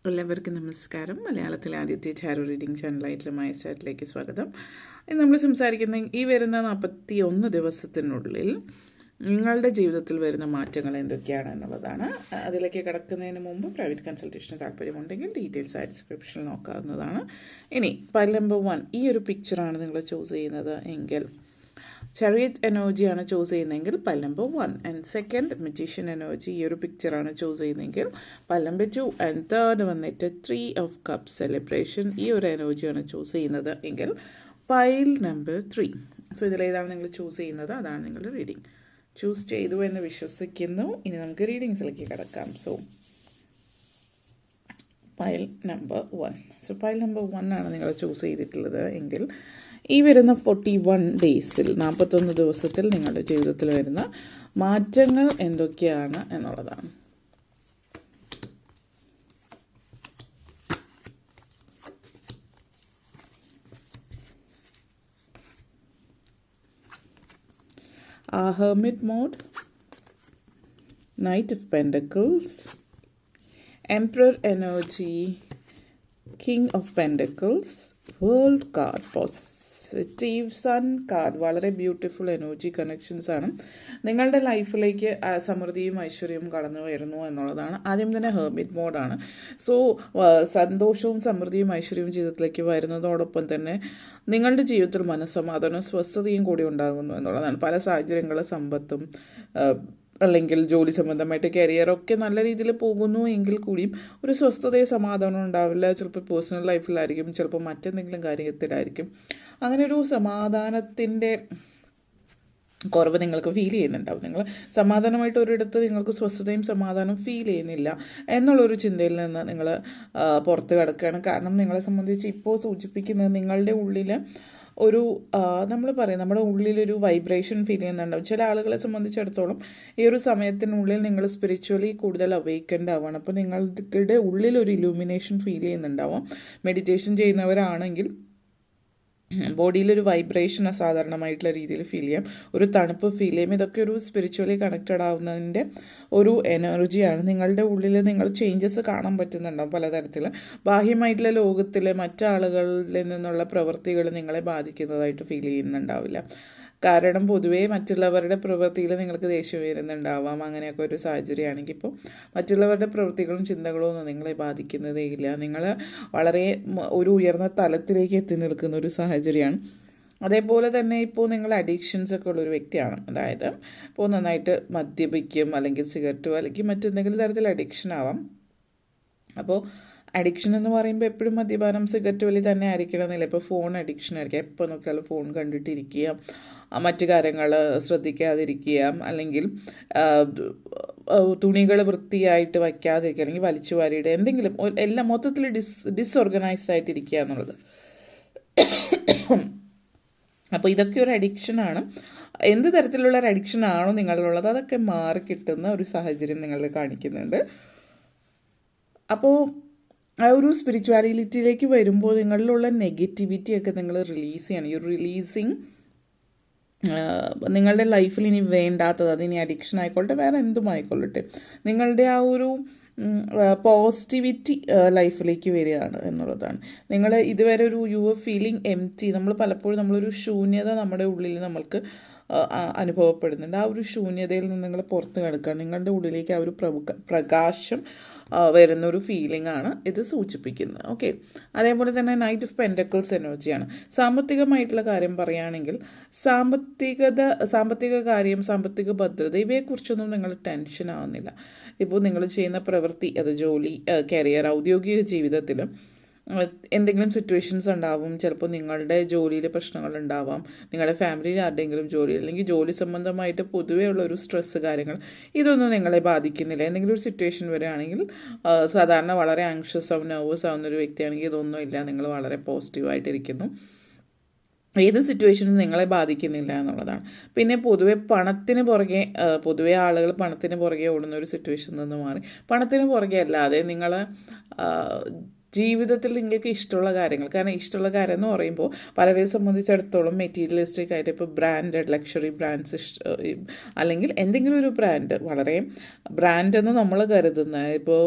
എല്ലാവർക്കും നമസ്കാരം. മലയാളത്തിലെ ആദ്യത്തെ ടാരോ റീഡിംഗ് ചാനലായിട്ടുള്ള മൈ ചാറ്റിലേക്ക് സ്വാഗതം. ഇന്ന് നമ്മൾ സംസാരിക്കുന്ന ഈ വരുന്ന 41 ദിവസത്തിനുള്ളിൽ നിങ്ങളുടെ ജീവിതത്തിൽ വരുന്ന മാറ്റങ്ങൾ എന്തൊക്കെയാണ് എന്നുള്ളതാണ്. അതിലേക്ക് കടക്കുന്നതിന് മുമ്പ് പ്രൈവറ്റ് കൺസൾട്ടേഷന് താല്പര്യമുണ്ടെങ്കിൽ ഡീറ്റെയിൽസ് ആയിട്ട് ഡിസ്ക്രിപ്ഷനിൽ നോക്കാവുന്നതാണ്. ഇനി ഫയൽ നമ്പർ 1 ഈ ഒരു പിക്ചറാണ് നിങ്ങൾ ചൂസ് ചെയ്യുന്നത് എങ്കിൽ ചാരിയറ്റ് എനർജിയാണ് ചൂസ് ചെയ്യുന്നതെങ്കിൽ pile number 1 and second magician energy ഈ ഒരു പിക്ചറാണ് ചൂസ് ചെയ്യുന്നതെങ്കിൽ പൈൽ നമ്പർ 2 ആൻഡ് തേർഡ് വന്നിട്ട് 3 ഓഫ് കപ്പ് സെലിബ്രേഷൻ ഈ ഒരു എനർജിയാണ് ചൂസ് ചെയ്യുന്നത് എങ്കിൽ പൈൽ നമ്പർ 3. സോ ഇതിലേതാണ് നിങ്ങൾ ചൂസ് ചെയ്യുന്നത് അതാണ് നിങ്ങളുടെ റീഡിംഗ്. ചൂസ് ചെയ്തു എന്ന് വിശ്വസിക്കുന്നു. ഇനി നമുക്ക് റീഡിങ്സിലേക്ക് കിടക്കാം. So pile number 1. So pile number 1 ആണ് നിങ്ങൾ ചൂസ് ചെയ്തിട്ടുള്ളത് എങ്കിൽ ഈ വരുന്ന 41 ഡേയ്സിൽ 41 ദിവസത്തിൽ നിങ്ങളുടെ ജീവിതത്തിൽ വരുന്ന മാറ്റങ്ങൾ എന്തൊക്കെയാണ് എന്നുള്ളതാണ്. Hermit mode, Knight of Pentacles, Emperor energy, King of Pentacles, World card, positive sun card. വളരെ ബ്യൂട്ടിഫുൾ എനർജി കണക്ഷൻസ് ആണ്. നിങ്ങളുടെ ലൈഫിലേക്ക് സമൃദ്ധിയും ഐശ്വര്യവും കടന്നു വരുന്നു എന്നുള്ളതാണ്. ആദ്യം തന്നെ ഹെർമിറ്റ് മോഡാണ്. സോ സന്തോഷവും സമൃദ്ധിയും ഐശ്വര്യവും ജീവിതത്തിലേക്ക് വരുന്നതോടൊപ്പം തന്നെ നിങ്ങളുടെ ജീവിതത്തിൽ മനസ്സമാധാനവും സ്വസ്ഥതയും കൂടി ഉണ്ടാകുന്നു എന്നുള്ളതാണ്. പല സാഹചര്യങ്ങളും സമ്പത്തും അല്ലെങ്കിൽ ജോലി സംബന്ധമായിട്ട് കരിയറൊക്കെ നല്ല രീതിയിൽ പോകുന്നു എങ്കിൽ കൂടിയും ഒരു സ്വസ്ഥതയും സമാധാനവും ഉണ്ടാവില്ല. ചിലപ്പോൾ പേഴ്സണൽ ലൈഫിലായിരിക്കും, ചിലപ്പോൾ മറ്റെന്തെങ്കിലും കാര്യത്തിലായിരിക്കും. അങ്ങനെ ഒരു സമാധാനത്തിൻ്റെ കുറവ് നിങ്ങൾക്ക് ഫീൽ ചെയ്യുന്നുണ്ടാവും. നിങ്ങൾ സമാധാനമായിട്ട് ഒരിടത്ത് നിങ്ങൾക്ക് സ്വസ്ഥതയും സമാധാനവും ഫീൽ ചെയ്യുന്നില്ല എന്നുള്ളൊരു ചിന്തയിൽ നിന്ന് നിങ്ങൾ പുറത്ത് കിടക്കുകയാണ്. കാരണം നിങ്ങളെ സംബന്ധിച്ച് ഇപ്പോൾ സൂചിപ്പിക്കുന്നത് നിങ്ങളുടെ ഉള്ളിൽ ഒരു നമ്മൾ പറയും നമ്മുടെ ഉള്ളിലൊരു വൈബ്രേഷൻ ഫീൽ ചെയ്യുന്നുണ്ടാവും. ചില ആളുകളെ സംബന്ധിച്ചിടത്തോളം ഈ ഒരു സമയത്തിനുള്ളിൽ നിങ്ങൾ സ്പിരിച്വലി കൂടുതൽ അവേക്കൻഡ് ആവുകയാണ്. അപ്പോൾ നിങ്ങളുടെ ഉള്ളിലൊരു ഇലൂമിനേഷൻ ഫീൽ ചെയ്യുന്നുണ്ടാവാം. മെഡിറ്റേഷൻ ചെയ്യുന്നവരാണെങ്കിൽ ബോഡിയിലൊരു വൈബ്രേഷൻ അസാധാരണമായിട്ടുള്ള രീതിയിൽ ഫീൽ ചെയ്യാം, ഒരു തണുപ്പ് ഫീൽ ചെയ്യും. ഇതൊക്കെ ഒരു സ്പിരിച്വലി കണക്റ്റഡ് ആവുന്നതിൻ്റെ ഒരു എനർജിയാണ്. നിങ്ങളുടെ ഉള്ളിൽ നിങ്ങൾ ചേഞ്ചസ് കാണാൻ പറ്റുന്നുണ്ടാവും പലതരത്തിൽ. ബാഹ്യമായിട്ടുള്ള ലോകത്തിലെ മറ്റാളുകളിൽ നിന്നുള്ള പ്രവൃത്തികൾ നിങ്ങളെ ബാധിക്കുന്നതായിട്ട് ഫീൽ ചെയ്യുന്നുണ്ടാവില്ല. കാരണം പൊതുവേ മറ്റുള്ളവരുടെ പ്രവൃത്തിയിൽ നിങ്ങൾക്ക് ദേഷ്യം വരുന്നുണ്ടാവാം. അങ്ങനെയൊക്കെ ഒരു സാഹചര്യമാണെങ്കിൽ ഇപ്പോൾ മറ്റുള്ളവരുടെ പ്രവൃത്തികളും ചിന്തകളും ഒന്നും നിങ്ങളെ ബാധിക്കുന്നതേ ഇല്ല. നിങ്ങൾ വളരെ ഒരു ഉയർന്ന തലത്തിലേക്ക് എത്തി നിൽക്കുന്ന ഒരു സാഹചര്യമാണ്. അതേപോലെ തന്നെ ഇപ്പോൾ നിങ്ങൾ അഡിക്ഷൻസ് ഒക്കെ ഉള്ളൊരു വ്യക്തിയാണ്. അതായത് ഇപ്പോൾ നന്നായിട്ട് മദ്യപിക്കും, അല്ലെങ്കിൽ സിഗരറ്റ് അല്ലെങ്കിൽ മറ്റെന്തെങ്കിലും തരത്തിൽ അഡിക്ഷൻ ആവാം. അപ്പോൾ അഡിക്ഷൻ എന്ന് പറയുമ്പോൾ എപ്പോഴും മദ്യപാനം സിഗരറ്റ് വലി തന്നെ ആയിരിക്കണമെന്നില്ല. ഇപ്പോൾ ഫോൺ അഡിക്ഷൻ ആയിരിക്കാം, എപ്പോൾ നോക്കിയാലും ഫോൺ കണ്ടിട്ടിരിക്കുക, മറ്റു കാര്യങ്ങൾ ശ്രദ്ധിക്കാതിരിക്കുക, അല്ലെങ്കിൽ തുണികൾ വൃത്തിയായിട്ട് വയ്ക്കാതിരിക്കുക, അല്ലെങ്കിൽ വലിച്ചു വാരിയുടെ എന്തെങ്കിലും എല്ലാം മൊത്തത്തിൽ ഡിസോർഗനൈസ്ഡ് ആയിട്ടിരിക്കുക എന്നുള്ളത്. അപ്പോൾ ഇതൊക്കെ ഒരു അഡിക്ഷനാണ്. എന്ത് തരത്തിലുള്ള ഒരു അഡിക്ഷനാണോ നിങ്ങളിലുള്ളത് അതൊക്കെ മാറി കിട്ടുന്ന ഒരു സാഹചര്യം നിങ്ങൾ കാണിക്കുന്നുണ്ട്. അപ്പോൾ ആ ഒരു സ്പിരിച്വാലിറ്റിയിലേക്ക് വരുമ്പോൾ നിങ്ങളിലുള്ള നെഗറ്റിവിറ്റിയൊക്കെ നിങ്ങൾ റിലീസ് ചെയ്യണം. ഈ റിലീസിങ് നിങ്ങളുടെ ലൈഫിൽ ഇനി വേണ്ടാത്തത്, അതിനി അഡിക്ഷൻ ആയിക്കോട്ടെ വേറെ എന്തും ആയിക്കൊള്ളട്ടെ, നിങ്ങളുടെ ആ ഒരു പോസിറ്റിവിറ്റി ലൈഫിലേക്ക് വരികയാണ് എന്നുള്ളതാണ്. നിങ്ങൾ ഇതുവരെ ഒരു യു ആർ ഫീലിംഗ് എംപ്റ്റി, നമ്മൾ പലപ്പോഴും നമ്മളൊരു ശൂന്യത നമ്മുടെ ഉള്ളിൽ നമ്മൾക്ക് അനുഭവപ്പെടുന്നുണ്ട്. ആ ഒരു ശൂന്യതയിൽ നിന്ന് നിങ്ങൾ പുറത്ത് കിടക്കുകയാണ്. നിങ്ങളുടെ ഉള്ളിലേക്ക് ആ ഒരു പ്രകാശം വരുന്നൊരു ഫീലിംഗ് ആണ് ഇത് സൂചിപ്പിക്കുന്നത്. ഓക്കെ, അതേപോലെ തന്നെ നൈറ്റ് ഓഫ് പെൻറ്റക്കിൾസ് എനർജിയാണ്. സാമ്പത്തികമായിട്ടുള്ള കാര്യം പറയുകയാണെങ്കിൽ സാമ്പത്തിക കാര്യം, സാമ്പത്തിക ഭദ്രത ഇവയെക്കുറിച്ചൊന്നും നിങ്ങൾ ടെൻഷൻ ആവുന്നില്ല. ഇപ്പോൾ നിങ്ങൾ ചെയ്യുന്ന പ്രവൃത്തി, അത് ജോലി, കരിയർ, ഔദ്യോഗിക ജീവിതത്തിലും എന്തെങ്കിലും സിറ്റുവേഷൻസ് ഉണ്ടാവും. ചിലപ്പോൾ നിങ്ങളുടെ ജോലിയിൽ പ്രശ്നങ്ങളുണ്ടാവാം, നിങ്ങളുടെ ഫാമിലിയിൽ ആരുടെയെങ്കിലും ജോലി, അല്ലെങ്കിൽ ജോലി സംബന്ധമായിട്ട് പൊതുവേ ഉള്ള ഒരു സ്ട്രെസ്സ് കാര്യങ്ങൾ ഇതൊന്നും നിങ്ങളെ ബാധിക്കുന്നില്ല. എന്തെങ്കിലും ഒരു സിറ്റുവേഷൻ വരികയാണെങ്കിൽ സാധാരണ വളരെ ആങ്ഷ്യസ് ആവും, നെർവസ് ആവുന്നൊരു വ്യക്തിയാണെങ്കിൽ ഇതൊന്നും ഇല്ല, നിങ്ങൾ വളരെ പോസിറ്റീവായിട്ടിരിക്കുന്നു. ഏത് സിറ്റുവേഷനും നിങ്ങളെ ബാധിക്കുന്നില്ല എന്നുള്ളതാണ്. പിന്നെ പൊതുവെ ആളുകൾ പണത്തിന് പുറകെ ഓടുന്ന ഒരു സിറ്റുവേഷനിൽ നിന്ന് മാറി പണത്തിന് പുറകെ അല്ലാതെ നിങ്ങൾ ജീവിതത്തിൽ നിങ്ങൾക്ക് ഇഷ്ടമുള്ള കാര്യങ്ങൾ, കാരണം ഇഷ്ടമുള്ള കാര്യം എന്ന് പറയുമ്പോൾ പലരെ സംബന്ധിച്ചിടത്തോളം മെറ്റീരിയലിസ്റ്റിക് ആയിട്ട് ഇപ്പോൾ ബ്രാൻഡഡ് ലക്ഷറി ബ്രാൻഡ്സ് അല്ലെങ്കിൽ എന്തെങ്കിലും ഒരു ബ്രാൻഡ്, വളരെ ബ്രാൻഡ് എന്ന് നമ്മൾ കരുതുന്ന ഇപ്പോൾ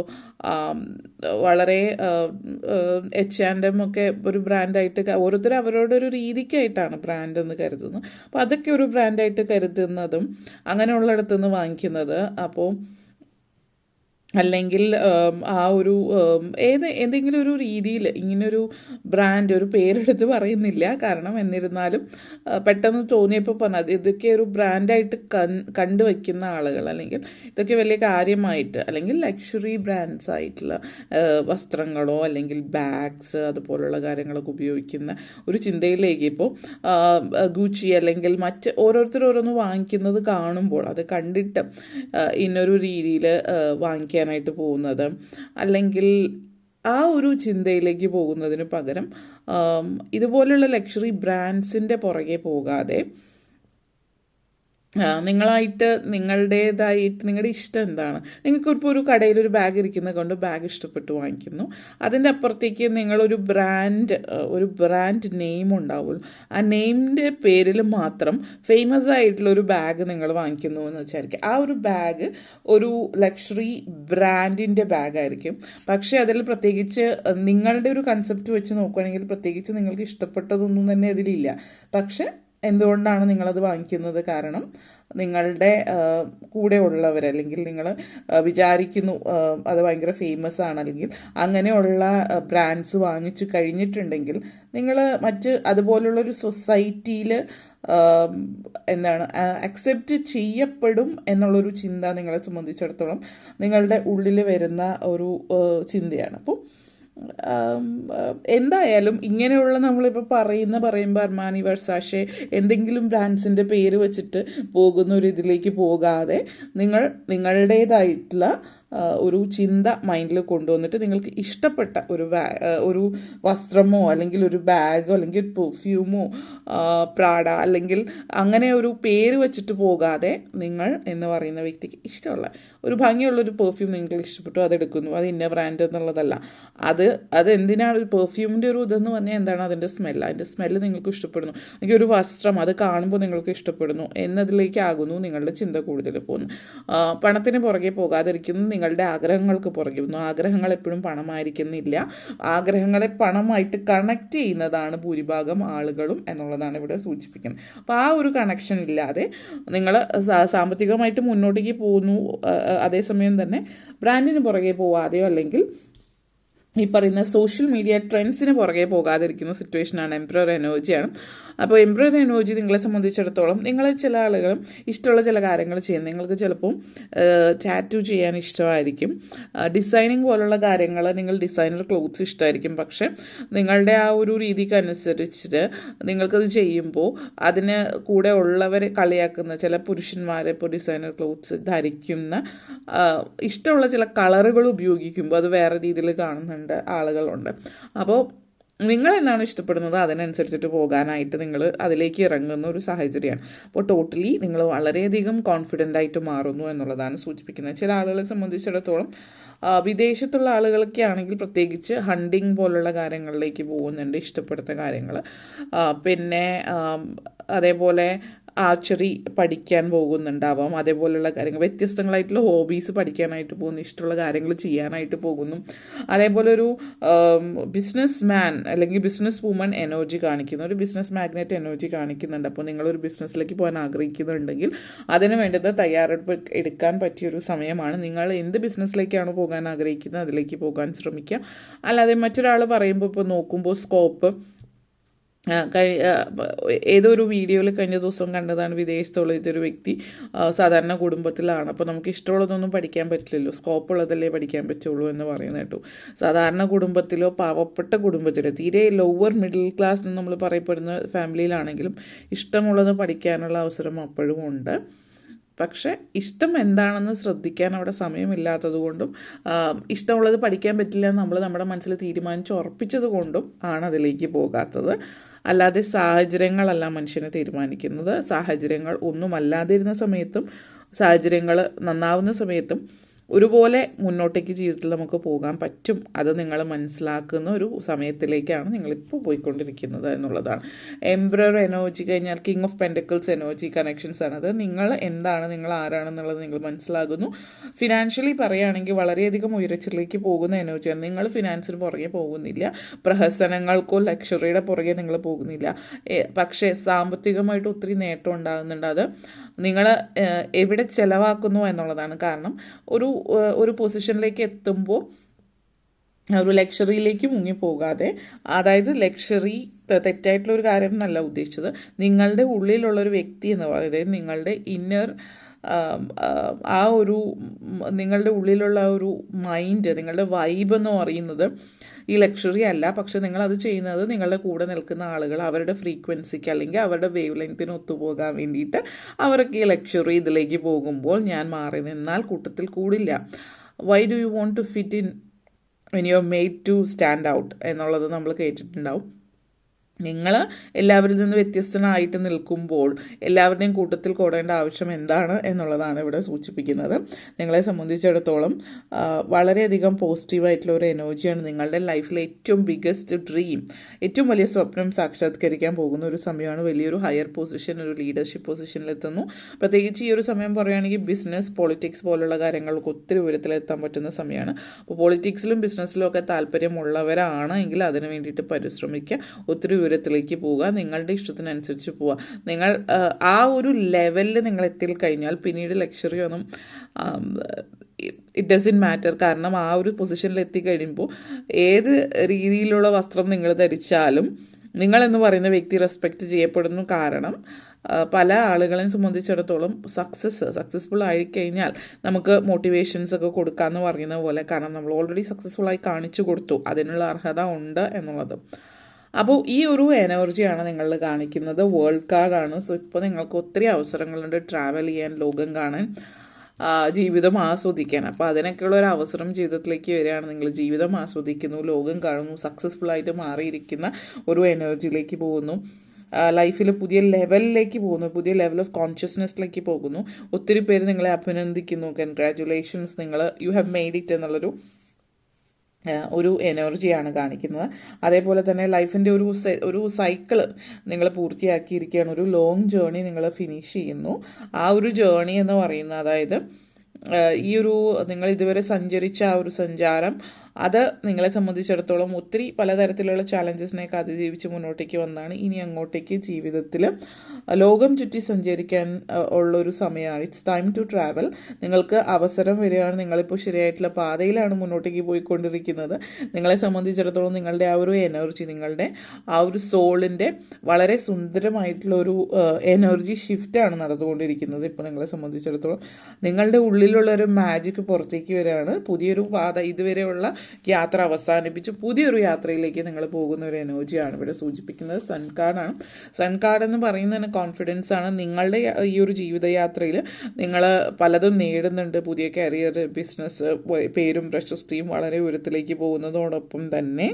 വളരെ H&M ഒക്കെ ഒരു ബ്രാൻഡായിട്ട് ഓരോരുത്തർ അവരുടെ ഒരു രീതിക്കായിട്ടാണ് ബ്രാൻഡ് എന്ന് കരുതുന്നത്. അപ്പോൾ അതൊക്കെ ഒരു ബ്രാൻഡായിട്ട് കരുതുന്നതും അങ്ങനെയുള്ളിടത്തു നിന്ന് വാങ്ങിക്കുന്നത്. അപ്പോൾ അല്ലെങ്കിൽ ആ ഒരു എന്തെങ്കിലും ഒരു രീതിയിൽ ഇങ്ങനൊരു ബ്രാൻഡ്, ഒരു പേരെടുത്ത് പറയുന്നില്ല, കാരണം എന്നിരുന്നാലും പെട്ടെന്ന് തോന്നിയപ്പോൾ പറഞ്ഞത് ഇതൊക്കെ ഒരു ബ്രാൻഡായിട്ട് കണ്ടുവയ്ക്കുന്ന ആളുകൾ, അല്ലെങ്കിൽ ഇതൊക്കെ വലിയ കാര്യമായിട്ട്, അല്ലെങ്കിൽ ലക്ഷറി ബ്രാൻഡ്സ് ആയിട്ടുള്ള വസ്ത്രങ്ങളോ അല്ലെങ്കിൽ ബാഗ്സ് അതുപോലുള്ള കാര്യങ്ങളൊക്കെ ഉപയോഗിക്കുന്ന ഒരു ചിന്തയിലേക്ക് ഇപ്പോൾ ഗൂച്ചി അല്ലെങ്കിൽ മറ്റ് ഓരോരുത്തരോരോന്ന് വാങ്ങിക്കുന്നത് കാണുമ്പോൾ അത് കണ്ടിട്ട് ഇന്നൊരു രീതിയിൽ വാങ്ങിക്കാനായിട്ട് പോകുന്നത്, അല്ലെങ്കിൽ ആ ഒരു ചിന്തയിലേക്ക് പോകുന്നതിന് പകരം ഇതുപോലുള്ള ലക്ഷറി ബ്രാൻഡ്സിൻ്റെ പുറകെ പോകാതെ നിങ്ങളായിട്ട് നിങ്ങളുടേതായിട്ട് നിങ്ങളുടെ ഇഷ്ടം എന്താണ്, നിങ്ങൾക്കിപ്പോൾ ഒരു കടയിൽ ഒരു ബാഗ് ഇരിക്കുന്നത് കൊണ്ട് ബാഗ് ഇഷ്ടപ്പെട്ട് വാങ്ങിക്കുന്നു, അതിൻ്റെ അപ്പുറത്തേക്ക് നിങ്ങളൊരു ബ്രാൻഡ് നെയിം ഉണ്ടാവുമല്ലോ, ആ നെയിമിൻ്റെ പേരിൽ മാത്രം ഫേമസ് ആയിട്ടുള്ളൊരു ബാഗ് നിങ്ങൾ വാങ്ങിക്കുന്നു എന്ന് വെച്ചായിരിക്കും. ആ ഒരു ബാഗ് ഒരു ലക്ഷറി ബ്രാൻഡിൻ്റെ ബാഗായിരിക്കും, പക്ഷേ അതിൽ പ്രത്യേകിച്ച് നിങ്ങളുടെ ഒരു കൺസെപ്റ്റ് വെച്ച് നോക്കുകയാണെങ്കിൽ പ്രത്യേകിച്ച് നിങ്ങൾക്ക് ഇഷ്ടപ്പെട്ടതൊന്നും തന്നെ അതിലില്ല. പക്ഷെ എന്തുകൊണ്ടാണ് നിങ്ങളത് വാങ്ങിക്കുന്നത്? കാരണം നിങ്ങളുടെ കൂടെ ഉള്ളവർ, അല്ലെങ്കിൽ നിങ്ങൾ വിചാരിക്കുന്നു അത് ഭയങ്കര ഫേമസ് ആണ്, അല്ലെങ്കിൽ അങ്ങനെയുള്ള ബ്രാൻഡ്സ് വാങ്ങിച്ചു കഴിഞ്ഞിട്ടുണ്ടെങ്കിൽ നിങ്ങൾ മറ്റ് അതുപോലുള്ളൊരു സൊസൈറ്റിയിൽ അക്സെപ്റ്റ് ചെയ്യപ്പെടും എന്നുള്ളൊരു ചിന്ത നിങ്ങളെ സംബന്ധിച്ചിടത്തോളം നിങ്ങളുടെ ഉള്ളിൽ വരുന്ന ഒരു ചിന്തയാണ്. അപ്പോൾ എന്തായാലും ഇങ്ങനെയുള്ള നമ്മളിപ്പോൾ പറയുമ്പോൾ അർമാനി, വെർസാഷെ എന്തെങ്കിലും ബ്രാൻഡ്സിൻ്റെ പേര് വെച്ചിട്ട് പോകുന്ന ഒരു ഇതിലേക്ക് പോകാതെ നിങ്ങളുടേതായിട്ടുള്ള ഒരു ചിന്ത മൈൻഡിൽ കൊണ്ടുവന്നിട്ട് നിങ്ങൾക്ക് ഇഷ്ടപ്പെട്ട ഒരു വസ്ത്രമോ അല്ലെങ്കിൽ ഒരു ബാഗോ അല്ലെങ്കിൽ പെർഫ്യൂമോ പ്രാഡ അല്ലെങ്കിൽ അങ്ങനെ ഒരു പേര് വെച്ചിട്ട് പോകാതെ നിങ്ങൾ എന്ന് പറയുന്ന വ്യക്തിക്ക് ഇഷ്ടമുള്ള ഒരു ഭംഗിയുള്ളൊരു പെർഫ്യൂം നിങ്ങൾക്ക് ഇഷ്ടപ്പെട്ടു, അതെടുക്കുന്നു. അത് ഇന്ന ബ്രാൻഡ് എന്നുള്ളതല്ല, അത് എന്തിനാണ് ഒരു പെർഫ്യൂമിൻ്റെ ഒരു ഇതെന്ന് പറഞ്ഞാൽ എന്താണ് അതിൻ്റെ സ്മെല്ല് നിങ്ങൾക്ക് ഇഷ്ടപ്പെടുന്നു, അല്ലെങ്കിൽ ഒരു വസ്ത്രം അത് കാണുമ്പോൾ നിങ്ങൾക്ക് ഇഷ്ടപ്പെടുന്നു എന്നതിലേക്കാകുന്നു നിങ്ങളുടെ ചിന്ത കൂടുതൽ പോകുന്നു. പണത്തിന് പുറകെ പോകാതിരിക്കുന്നു, നിങ്ങളുടെ ആഗ്രഹങ്ങൾക്ക് പുറകെ പോകുന്നു. ആഗ്രഹങ്ങൾ എപ്പോഴും പണമായിരിക്കുന്നില്ല, ആഗ്രഹങ്ങളെ പണമായിട്ട് കണക്ട് ചെയ്യുന്നതാണ് ഭൂരിഭാഗം ആളുകളും എന്നുള്ളതാണ് ഇവിടെ സൂചിപ്പിക്കുന്നത്. അപ്പോൾ ആ ഒരു കണക്ഷൻ ഇല്ലാതെ നിങ്ങൾ സാമ്പത്തികമായിട്ട് മുന്നോട്ടേക്ക് പോകുന്നു, അതേസമയം തന്നെ ബ്രാൻഡിന് പുറകെ പോവാതെയോ അല്ലെങ്കിൽ ഈ പറയുന്ന സോഷ്യൽ മീഡിയ ട്രെൻഡ്സിന് പുറകെ പോകാതിരിക്കുന്ന സിറ്റുവേഷനാണ് എംപറർ എനർജിയാണ്. അപ്പോൾ എംപറർ എനർജി നിങ്ങളെ സംബന്ധിച്ചിടത്തോളം നിങ്ങളെ ചില ആളുകളും ഇഷ്ടമുള്ള ചില കാര്യങ്ങൾ ചെയ്യുന്നത്, നിങ്ങൾക്ക് ചിലപ്പോൾ ടാറ്റു ചെയ്യാൻ ഇഷ്ടമായിരിക്കും, ഡിസൈനിങ് പോലുള്ള കാര്യങ്ങൾ, നിങ്ങൾ ഡിസൈനർ ക്ലോത്ത്സ് ഇഷ്ടമായിരിക്കും. പക്ഷെ നിങ്ങളുടെ ആ ഒരു രീതിക്ക് അനുസരിച്ചിട്ട് നിങ്ങൾക്കത് ചെയ്യുമ്പോൾ അതിന് കൂടെ ഉള്ളവരെ കളിയാക്കുന്ന ചില പുരുഷന്മാരെ ഇപ്പോൾ ഡിസൈനർ ക്ലോത്ത്സ് ധരിക്കുന്ന ഇഷ്ടമുള്ള ചില കളറുകൾ ഉപയോഗിക്കുമ്പോൾ അത് വേറെ രീതിയിൽ കാണുന്നുണ്ട് ആളുകളുണ്ട്. അപ്പോൾ നിങ്ങൾ എന്താണ് ഇഷ്ടപ്പെടുന്നത് അതിനനുസരിച്ചിട്ട് പോകാനായിട്ട് നിങ്ങൾ അതിലേക്ക് ഇറങ്ങുന്ന ഒരു സാഹചര്യമാണ്. അപ്പോൾ ടോട്ടലി നിങ്ങൾ വളരെയധികം കോൺഫിഡൻ്റ് ആയിട്ട് മാറുന്നു എന്നുള്ളതാണ് സൂചിപ്പിക്കുന്നത്. ചില ആളുകളെ സംബന്ധിച്ചിടത്തോളം വിദേശത്തുള്ള ആളുകളൊക്കെ ആണെങ്കിൽ പ്രത്യേകിച്ച് ഹണ്ടിങ് പോലുള്ള കാര്യങ്ങളിലേക്ക് പോകുന്നുണ്ട്, ഇഷ്ടപ്പെടുന്ന കാര്യങ്ങൾ. പിന്നെ അതേപോലെ ആർച്ചറി പഠിക്കാൻ പോകുന്നുണ്ടാവാം, അതേപോലെയുള്ള കാര്യങ്ങൾ, വ്യത്യസ്തങ്ങളായിട്ടുള്ള ഹോബീസ് പഠിക്കാനായിട്ട് പോകുന്നു, ഇഷ്ടമുള്ള കാര്യങ്ങൾ ചെയ്യാനായിട്ട് പോകുന്നു. അതേപോലെ ഒരു ബിസിനസ് മാൻ അല്ലെങ്കിൽ ബിസിനസ് വുമൺ എനർജി കാണിക്കുന്നു, ഒരു ബിസിനസ് മാഗ്നറ്റ് എനർജി കാണിക്കുന്നുണ്ട്. അപ്പോൾ നിങ്ങളൊരു ബിസിനസ്സിലേക്ക് പോകാൻ ആഗ്രഹിക്കുന്നുണ്ടെങ്കിൽ അതിന് വേണ്ടത് തയ്യാറെടുപ്പ് എടുക്കാൻ പറ്റിയൊരു സമയമാണ്. നിങ്ങൾ എന്ത് ബിസിനസ്സിലേക്കാണ് പോകാൻ ആഗ്രഹിക്കുന്നത് അതിലേക്ക് പോകാൻ ശ്രമിക്കുക. അല്ലാതെ മറ്റൊരാൾ പറയുമ്പോൾ ഇപ്പോൾ നോക്കുമ്പോൾ സ്കോപ്പ് ഏതോ ഒരു വീഡിയോയിൽ കഴിഞ്ഞ ദിവസം കണ്ടതാണ്, വിദേശത്തുള്ള ഇതൊരു വ്യക്തി സാധാരണ കുടുംബത്തിലാണ്, അപ്പോൾ നമുക്ക് ഇഷ്ടമുള്ളതൊന്നും പഠിക്കാൻ പറ്റില്ലല്ലോ, സ്കോപ്പ് ഉള്ളതല്ലേ പഠിക്കാൻ പറ്റുള്ളൂ എന്ന് പറയുന്നത് കേട്ടു. സാധാരണ കുടുംബത്തിലോ പാവപ്പെട്ട കുടുംബത്തിലോ തീരെ ലോവർ മിഡിൽ ക്ലാസ് എന്ന് നമ്മൾ പറയപ്പെടുന്ന ഫാമിലിയിലാണെങ്കിലും ഇഷ്ടമുള്ളത് പഠിക്കാനുള്ള അവസരം അപ്പോഴും ഉണ്ട്. പക്ഷേ ഇഷ്ടം എന്താണെന്ന് ശ്രദ്ധിക്കാൻ അവിടെ സമയമില്ലാത്തത് കൊണ്ടും ഇഷ്ടമുള്ളത് പഠിക്കാൻ പറ്റില്ല എന്ന് നമ്മൾ നമ്മുടെ മനസ്സിൽ തീരുമാനിച്ച് ഉറപ്പിച്ചത് കൊണ്ടും ആണ് അതിലേക്ക് പോകാത്തത്. അല്ലാതെ സാഹചര്യങ്ങളല്ല മനുഷ്യനെ തീരുമാനിക്കുന്നത്. സാഹചര്യങ്ങൾ ഒന്നുമല്ലാതിരുന്ന സമയത്തും സാഹചര്യങ്ങൾ നന്നാവുന്ന സമയത്തും ഒരുപോലെ മുന്നോട്ടേക്ക് ജീവിതത്തിൽ നമുക്ക് പോകാൻ പറ്റും. അത് നിങ്ങൾ മനസ്സിലാക്കുന്ന ഒരു സമയത്തിലേക്കാണ് നിങ്ങളിപ്പോൾ പോയിക്കൊണ്ടിരിക്കുന്നത് എന്നുള്ളതാണ്. എംപറർ എനർജി കഴിഞ്ഞാൽ king of pentacles energy connections ആണ്. അത് നിങ്ങൾ എന്താണ്, നിങ്ങൾ ആരാണെന്നുള്ളത് നിങ്ങൾ മനസ്സിലാകുന്നു. ഫിനാൻഷ്യലി പറയുകയാണെങ്കിൽ വളരെയധികം ഉയർച്ചയിലേക്ക് പോകുന്ന എനർജിയാണ്. നിങ്ങൾ ഫിനാൻസിന് പുറകെ പോകുന്നില്ല, പ്രഹസനങ്ങൾക്കോ ലക്ഷറിയുടെ പുറകെ നിങ്ങൾ പോകുന്നില്ല. പക്ഷേ സാമ്പത്തികമായിട്ട് ഒത്തിരി നേട്ടം ഉണ്ടാകുന്നുണ്ട്. അത് നിങ്ങൾ എവിടെ ചിലവാക്കുന്നു എന്നുള്ളതാണ്. കാരണം ഒരു പൊസിഷനിലേക്ക് എത്തുമ്പോൾ ഒരു ലക്ഷറിയിലേക്ക് മുങ്ങിപ്പോകാതെ, അതായത് ലക്ഷറി തെറ്റായിട്ടുള്ള ഒരു കാര്യം എന്നല്ല ഉദ്ദേശിച്ചത്, നിങ്ങളുടെ ഉള്ളിലുള്ളൊരു വ്യക്തി എന്ന് പറയുന്നത് നിങ്ങളുടെ ഇന്നർ നിങ്ങളുടെ ഉള്ളിലുള്ള ഒരു മൈൻഡ്, നിങ്ങളുടെ വൈബ് എന്ന് പറയുന്നത് ഈ ലക്ഷറി അല്ല. പക്ഷെ നിങ്ങളത് ചെയ്യുന്നത് നിങ്ങളുടെ കൂടെ നിൽക്കുന്ന ആളുകൾ അവരുടെ ഫ്രീക്വൻസിക്ക് അല്ലെങ്കിൽ അവരുടെ വേവ് ലെങ്ത്തിന് ഒത്തുപോകാൻ വേണ്ടിയിട്ട് അവർക്ക് ഈ ലക്ഷറി ഇതിലേക്ക് പോകുമ്പോൾ ഞാൻ മാറി നിന്നാൽ കൂട്ടത്തിൽ കൂടില്ല. Why do you want to fit in when you are made to stand out എന്നുള്ളത് നമ്മൾ കേട്ടിട്ടുണ്ടാവും. നിങ്ങൾ എല്ലാവരിൽ നിന്ന് വ്യത്യസ്തനായിട്ട് നിൽക്കുമ്പോൾ എല്ലാവരുടെയും കൂട്ടത്തിൽ കൂടേണ്ട ആവശ്യം എന്താണ് എന്നുള്ളതാണ് ഇവിടെ സൂചിപ്പിക്കുന്നത്. നിങ്ങളെ സംബന്ധിച്ചിടത്തോളം വളരെയധികം പോസിറ്റീവായിട്ടുള്ള ഒരു എനർജിയാണ്. നിങ്ങളുടെ ലൈഫിലെ ഏറ്റവും ബിഗ്ഗസ്റ്റ് ഡ്രീം, ഏറ്റവും വലിയ സ്വപ്നം സാക്ഷാത്കരിക്കാൻ പോകുന്ന ഒരു സമയമാണ്. വലിയൊരു ഹയർ പൊസിഷൻ, ഒരു ലീഡർഷിപ്പ് പൊസിഷനിലെത്തുന്നു. പ്രത്യേകിച്ച് ഈ ഒരു സമയം പറയുകയാണെങ്കിൽ ബിസിനസ്, പൊളിറ്റിക്സ് പോലുള്ള കാര്യങ്ങൾക്ക് ഒത്തിരി ഉയരത്തിലെത്താൻ പറ്റുന്ന സമയമാണ്. അപ്പോൾ പൊളിറ്റിക്സിലും ബിസിനസ്സിലും ഒക്കെ താല്പര്യമുള്ളവരാണ് എങ്കിൽ അതിന് വേണ്ടിയിട്ട് പരിശ്രമിക്കുക. ഒത്തിരി ഉയരത്തിലേക്ക് പോവുക, നിങ്ങളുടെ ഇഷ്ടത്തിനനുസരിച്ച് പോവുക. നിങ്ങൾ ആ ഒരു ലെവലിൽ നിങ്ങൾ എത്തിക്കഴിഞ്ഞാൽ പിന്നീട് ലക്ഷറി ഒന്നും ഇറ്റ് ഡസൻ മാറ്റർ. കാരണം ആ ഒരു പൊസിഷനിൽ എത്തിക്കഴിയുമ്പോൾ ഏത് രീതിയിലുള്ള വസ്ത്രം നിങ്ങൾ ധരിച്ചാലും നിങ്ങളെന്ന് പറയുന്ന വ്യക്തി റെസ്പെക്റ്റ് ചെയ്യപ്പെടുന്നു. കാരണം പല ആളുകളെയും സംബന്ധിച്ചിടത്തോളം സക്സസ്ഫുൾ ആയിക്കഴിഞ്ഞാൽ നമുക്ക് മോട്ടിവേഷൻസ് ഒക്കെ കൊടുക്കാമെന്ന് പറയുന്ന പോലെ, കാരണം നമ്മൾ ഓൾറെഡി സക്സസ്ഫുള്ളായി കാണിച്ചു കൊടുത്തു, അതിനുള്ള അർഹത ഉണ്ട് എന്നുള്ളത്. അപ്പോൾ ഈ ഒരു എനർജിയാണ് നിങ്ങളിൽ കാണിക്കുന്നത്. വേൾഡ് കാർഡാണ്. സോ ഇപ്പോൾ നിങ്ങൾക്ക് ഒത്തിരി അവസരങ്ങളുണ്ട് ട്രാവൽ ചെയ്യാൻ, ലോകം കാണാൻ, ജീവിതം ആസ്വദിക്കാൻ. അപ്പോൾ അതിനൊക്കെയുള്ള ഒരു അവസരം ജീവിതത്തിലേക്ക് വരികയാണ്. നിങ്ങൾ ജീവിതം ആസ്വദിക്കുന്നു, ലോകം കാണുന്നു, സക്സസ്ഫുള്ളായിട്ട് മാറിയിരിക്കുന്ന ഒരു എനർജിയിലേക്ക് പോകുന്നു. ലൈഫിൽ പുതിയ ലെവലിലേക്ക് പോകുന്നു, പുതിയ ലെവൽ ഓഫ് കോൺഷ്യസ്നെസ്സിലേക്ക് പോകുന്നു. ഒത്തിരി പേര് നിങ്ങളെ അഭിനന്ദിക്കുന്നു. Congratulations, you have made it എന്നുള്ളൊരു ഒരു എനർജിയാണ് കാണിക്കുന്നത്. അതേപോലെ തന്നെ ലൈഫിൻ്റെ ഒരു സൈക്കിള് നിങ്ങൾ പൂർത്തിയാക്കിയിരിക്കുകയാണ്. ഒരു ലോങ് ജേർണി നിങ്ങൾ ഫിനിഷ് ചെയ്യുന്നു. ആ ഒരു ജേർണി എന്ന് പറയുന്നത്, അതായത് ഈ ഒരു നിങ്ങൾ ഇതുവരെ സഞ്ചരിച്ച ആ ഒരു സഞ്ചാരം, അത് നിങ്ങളെ സംബന്ധിച്ചിടത്തോളം ഒത്തിരി പലതരത്തിലുള്ള ചാലഞ്ചസിനെയൊക്കെ അതിജീവിച്ച് മുന്നോട്ടേക്ക് വന്നാണ്. ഇനി അങ്ങോട്ടേക്ക് ജീവിതത്തിൽ ലോകം ചുറ്റി സഞ്ചരിക്കാൻ ഉള്ളൊരു സമയമാണ്. It's time to travel. നിങ്ങൾക്ക് അവസരം വരികയാണ്. നിങ്ങളിപ്പോൾ ശരിയായിട്ടുള്ള പാതയിലാണ് മുന്നോട്ടേക്ക് പോയിക്കൊണ്ടിരിക്കുന്നത്. നിങ്ങളെ സംബന്ധിച്ചിടത്തോളം നിങ്ങളുടെ ആ ഒരു എനർജി, നിങ്ങളുടെ ആ ഒരു സോളിൻ്റെ വളരെ സുന്ദരമായിട്ടുള്ള ഒരു എനർജി ഷിഫ്റ്റാണ് നടന്നുകൊണ്ടിരിക്കുന്നത്. ഇപ്പോൾ നിങ്ങളെ സംബന്ധിച്ചിടത്തോളം നിങ്ങളുടെ ഉള്ളിലുള്ള ഒരു മാജിക് പുറത്തേക്ക് വരികയാണ്. പുതിയൊരു പാത, ഇതുവരെയുള്ള യാത്ര അവസാനിപ്പിച്ച് പുതിയൊരു യാത്രയിലേക്ക് നിങ്ങൾ പോകുന്ന ഒരു എനർജിയാണ് ഇവിടെ സൂചിപ്പിക്കുന്നത്. സൺ കാർഡാണ്. സൺ കാർഡ് എന്ന് പറയുന്നതിന് കോൺഫിഡൻസ് ആണ്. നിങ്ങളുടെ ഈ ഒരു ജീവിതയാത്രയിൽ നിങ്ങൾ പലതും നേടുന്നുണ്ട്. പുതിയ കരിയർ, ബിസിനസ്, പേരും പ്രശസ്തിയും വളരെ ഉയരത്തിലേക്ക് പോകുന്നതോടൊപ്പം തന്നെ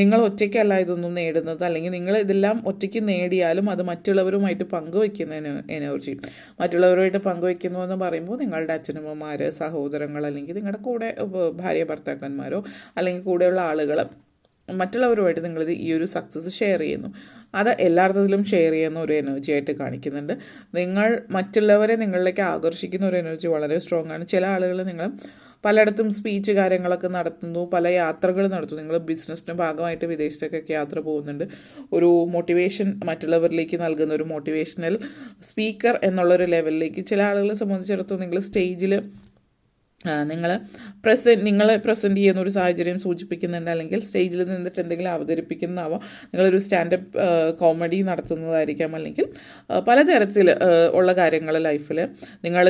നിങ്ങൾ ഒറ്റയ്ക്കല്ല ഇതൊന്നും നേടുന്നത്. അല്ലെങ്കിൽ നിങ്ങൾ ഇതെല്ലാം ഒറ്റയ്ക്ക് നേടിയാലും അത് മറ്റുള്ളവരുമായിട്ട് പങ്കുവയ്ക്കുന്ന എനർജി. മറ്റുള്ളവരുമായിട്ട് പങ്കുവയ്ക്കുന്നു എന്ന് പറയുമ്പോൾ നിങ്ങളുടെ അച്ഛനമ്മമാർ, സഹോദരങ്ങൾ, അല്ലെങ്കിൽ നിങ്ങളുടെ കൂടെ ഭാര്യ ഭർത്താക്കന്മാരോ അല്ലെങ്കിൽ കൂടെയുള്ള ആളുകൾ, മറ്റുള്ളവരുമായിട്ട് നിങ്ങളിത് ഈ ഒരു സക്സസ് ഷെയർ ചെയ്യുന്നു. അത് എല്ലായിടത്തിലും ഷെയർ ചെയ്യുന്ന ഒരു എനർജി ആയിട്ട് കാണിക്കുന്നുണ്ട്. നിങ്ങൾ മറ്റുള്ളവരെ നിങ്ങളിലേക്ക് ആകർഷിക്കുന്ന ഒരു എനർജി വളരെ സ്ട്രോങ് ആണ്. ചില ആളുകൾ നിങ്ങൾ പലയിടത്തും സ്പീച്ച് കാര്യങ്ങളൊക്കെ നടത്തുന്നു, പല യാത്രകൾ നടത്തുന്നു. നിങ്ങൾ ബിസിനസ്സിൻ്റെ ഭാഗമായിട്ട് വിദേശത്തേക്കൊക്കെ യാത്ര പോകുന്നുണ്ട്. ഒരു മോട്ടിവേഷൻ മറ്റുള്ളവരിലേക്ക് നൽകുന്ന ഒരു മോട്ടിവേഷണൽ സ്പീക്കർ എന്നുള്ളൊരു ലെവലിലേക്ക് ചില ആളുകളെ സംബന്ധിച്ചിടത്തോളം നിങ്ങൾ സ്റ്റേജിൽ നിങ്ങളെ പ്രസൻറ്റ് ചെയ്യുന്ന ഒരു സാഹചര്യം സൂചിപ്പിക്കുന്നുണ്ട്. അല്ലെങ്കിൽ സ്റ്റേജിൽ നിന്നിട്ട് എന്തെങ്കിലും അവതരിപ്പിക്കുന്നതാവാം. നിങ്ങളൊരു സ്റ്റാൻഡപ്പ് കോമഡി നടത്തുന്നതായിരിക്കാം. അല്ലെങ്കിൽ പലതരത്തിൽ ഉള്ള കാര്യങ്ങൾ ലൈഫിൽ നിങ്ങൾ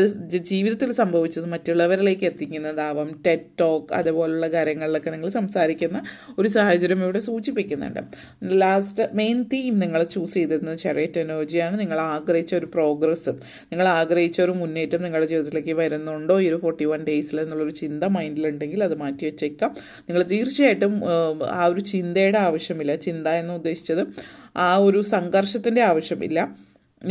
ജീവിതത്തിൽ സംഭവിച്ചത് മറ്റുള്ളവരിലേക്ക് എത്തിക്കുന്നതാവാം. ടെഡ് ടോക്ക് അതുപോലുള്ള കാര്യങ്ങളിലൊക്കെ നിങ്ങൾ സംസാരിക്കുന്ന ഒരു സാഹചര്യം ഇവിടെ സൂചിപ്പിക്കുന്നുണ്ട്. ലാസ്റ്റ് മെയിൻ തീം നിങ്ങൾ ചൂസ് ചെയ്തിരുന്നത് ചാരിയറ്റ് എനർജിയാണ്. നിങ്ങൾ ആഗ്രഹിച്ച ഒരു പ്രോഗ്രസ്, നിങ്ങൾ ആഗ്രഹിച്ച ഒരു മുന്നേറ്റം നിങ്ങളുടെ ജീവിതത്തിലേക്ക് വരുന്നുണ്ടോ ഈ ഒരു 41 ഡേയ്സിൽ എന്നുള്ളൊരു ചിന്ത മൈൻഡിലുണ്ടെങ്കിൽ അത് മാറ്റി വെച്ചേക്കാം. നിങ്ങൾ തീർച്ചയായിട്ടും ആ ഒരു ചിന്തയുടെ ആവശ്യമില്ല. ചിന്ത എന്ന് ഉദ്ദേശിച്ചത് ആ ഒരു സംഘർഷത്തിൻ്റെ ആവശ്യമില്ല.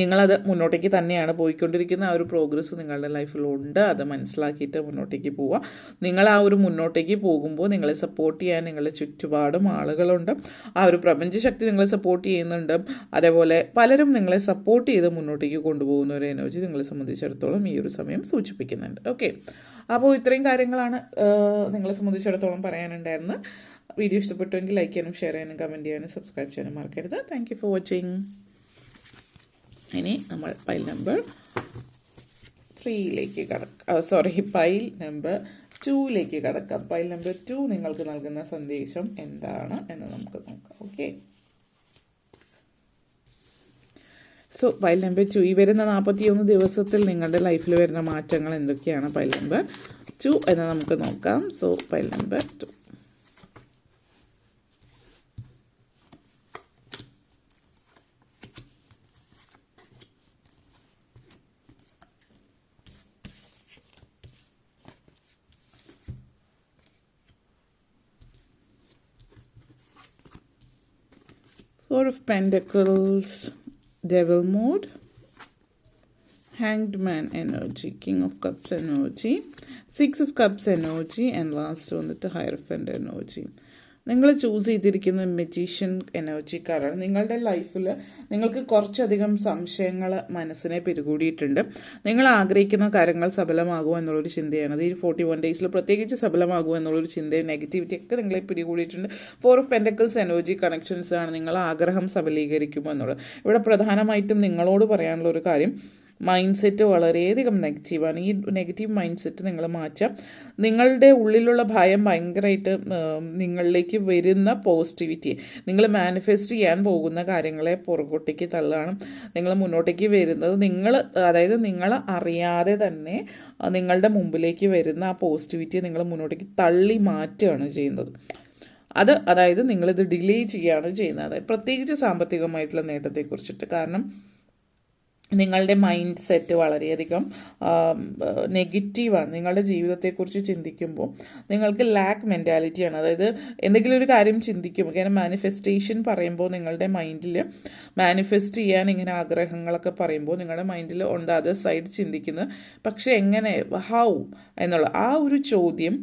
നിങ്ങളത് മുന്നോട്ടേക്ക് തന്നെയാണ് പോയിക്കൊണ്ടിരിക്കുന്ന ആ ഒരു പ്രോഗ്രസ് നിങ്ങളുടെ ലൈഫിലുണ്ട്. അത് മനസ്സിലാക്കിയിട്ട് മുന്നോട്ടേക്ക് പോവുക. നിങ്ങൾ ആ ഒരു മുന്നോട്ടേക്ക് പോകുമ്പോൾ നിങ്ങളെ സപ്പോർട്ട് ചെയ്യാൻ നിങ്ങളുടെ ചുറ്റുപാടും ആളുകളുണ്ട്. ആ ഒരു പ്രപഞ്ചശക്തി നിങ്ങളെ സപ്പോർട്ട് ചെയ്യുന്നുണ്ട്. അതേപോലെ പലരും നിങ്ങളെ സപ്പോർട്ട് ചെയ്ത് മുന്നോട്ടേക്ക് കൊണ്ടുപോകുന്ന ഒരു എനർജി നിങ്ങളെ സംബന്ധിച്ചിടത്തോളം ഈ ഒരു സമയം സൂചിപ്പിക്കുന്നുണ്ട്. ഓക്കെ, അപ്പോൾ ഇത്രയും കാര്യങ്ങളാണ് നിങ്ങളെ സംബന്ധിച്ചിടത്തോളം പറയാനുണ്ടായിരുന്നത്. വീഡിയോ ഇഷ്ടപ്പെട്ടുവെങ്കിൽ ലൈക്ക് ചെയ്യാനും ഷെയർ ചെയ്യാനും കമൻറ്റ് ചെയ്യാനും സബ്സ്ക്രൈബ് ചെയ്യാനും മറക്കരുത്. Thank you for watching. ഇനി നമ്മൾ പൈൽ നമ്പർ 3ലേക്ക് പൈൽ നമ്പർ 2ലേക്ക് കടക്കാം. പൈൽ നമ്പർ 2 നിങ്ങൾക്ക് നൽകുന്ന സന്ദേശം എന്താണ് എന്ന് നമുക്ക് നോക്കാം. ഓക്കെ, സോ പൈൽ നമ്പർ 2 ഈ വരുന്ന 41 ദിവസത്തിൽ നിങ്ങളുടെ ലൈഫിൽ വരുന്ന മാറ്റങ്ങൾ എന്തൊക്കെയാണ് പൈൽ നമ്പർ 2 എന്ന് നമുക്ക് നോക്കാം. So pile number 2. Four of Pentacles, Devil mode, Hanged Man energy, King of Cups energy, Six of Cups energy, and last one the Hierophant energy. നിങ്ങൾ ചൂസ് ചെയ്തിരിക്കുന്ന മെജീഷ്യൻ എനർജിക്കാരാണ്. നിങ്ങളുടെ ലൈഫിൽ നിങ്ങൾക്ക് കുറച്ചധികം സംശയങ്ങൾ മനസ്സിനെ പിടികൂടിയിട്ടുണ്ട്. നിങ്ങൾ ആഗ്രഹിക്കുന്ന കാര്യങ്ങൾ സഫലമാകുമോ എന്നുള്ളൊരു ചിന്തയാണ് ഈ 41 ഡേയ്സിൽ പ്രത്യേകിച്ച് സഫലമാകുമോ എന്നുള്ളൊരു ചിന്തയും നെഗറ്റിവിറ്റി ഒക്കെ നിങ്ങളെ പിടികൂടിയിട്ടുണ്ട്. 4 ഓഫ് പെൻറ്റക്കിൾസ് എനർജി കണക്ഷൻസ് ആണ്. നിങ്ങൾ ആഗ്രഹം സഫലീകരിക്കുമോ എന്നുള്ളത്. ഇവിടെ പ്രധാനമായിട്ടും നിങ്ങളോട് പറയാനുള്ള ഒരു കാര്യം, മൈൻഡ് സെറ്റ് വളരെയധികം നെഗറ്റീവാണ്. ഈ നെഗറ്റീവ് മൈൻഡ് സെറ്റ് നിങ്ങൾ മാറ്റാം. നിങ്ങളുടെ ഉള്ളിലുള്ള ഭയം ഭയങ്കരമായിട്ട് നിങ്ങളിലേക്ക് വരുന്ന പോസിറ്റിവിറ്റി, നിങ്ങൾ മാനിഫെസ്റ്റ് ചെയ്യാൻ പോകുന്ന കാര്യങ്ങളെ പുറകോട്ടേക്ക് തള്ളുകയാണ്. നിങ്ങൾ മുന്നോട്ടേക്ക് വരുന്നത് നിങ്ങൾ അറിയാതെ തന്നെ നിങ്ങളുടെ മുമ്പിലേക്ക് വരുന്ന ആ പോസിറ്റിവിറ്റിയെ നിങ്ങൾ മുന്നോട്ടേക്ക് തള്ളി മാറ്റുകയാണ് ചെയ്യുന്നത്. അതായത് നിങ്ങളിത് ഡിലേ ചെയ്യുകയാണ് ചെയ്യുന്നത്. പ്രത്യേകിച്ച് സാമ്പത്തികമായിട്ടുള്ള നേട്ടത്തെക്കുറിച്ചിട്ട്. കാരണം നിങ്ങളുടെ മൈൻഡ് സെറ്റ് വളരെയധികം നെഗറ്റീവാണ്. നിങ്ങളുടെ ജീവിതത്തെക്കുറിച്ച് ചിന്തിക്കുമ്പോൾ നിങ്ങൾക്ക് ലാക്ക് മെൻറ്റാലിറ്റിയാണ്. അതായത് എന്തെങ്കിലും ഒരു കാര്യം ചിന്തിക്കുമ്പോൾ, കാരണം മാനിഫെസ്റ്റേഷൻ പറയുമ്പോൾ നിങ്ങളുടെ മൈൻഡിൽ മാനിഫെസ്റ്റ് ചെയ്യാൻ ഇങ്ങനെ ആഗ്രഹങ്ങളൊക്കെ പറയുമ്പോൾ നിങ്ങളുടെ മൈൻഡിൽ ഓൺ ദ അതർ സൈഡ് ചിന്തിക്കുന്നത്, പക്ഷേ എങ്ങനെ, ഹൗ എന്നുള്ള ആ ഒരു ചോദ്യം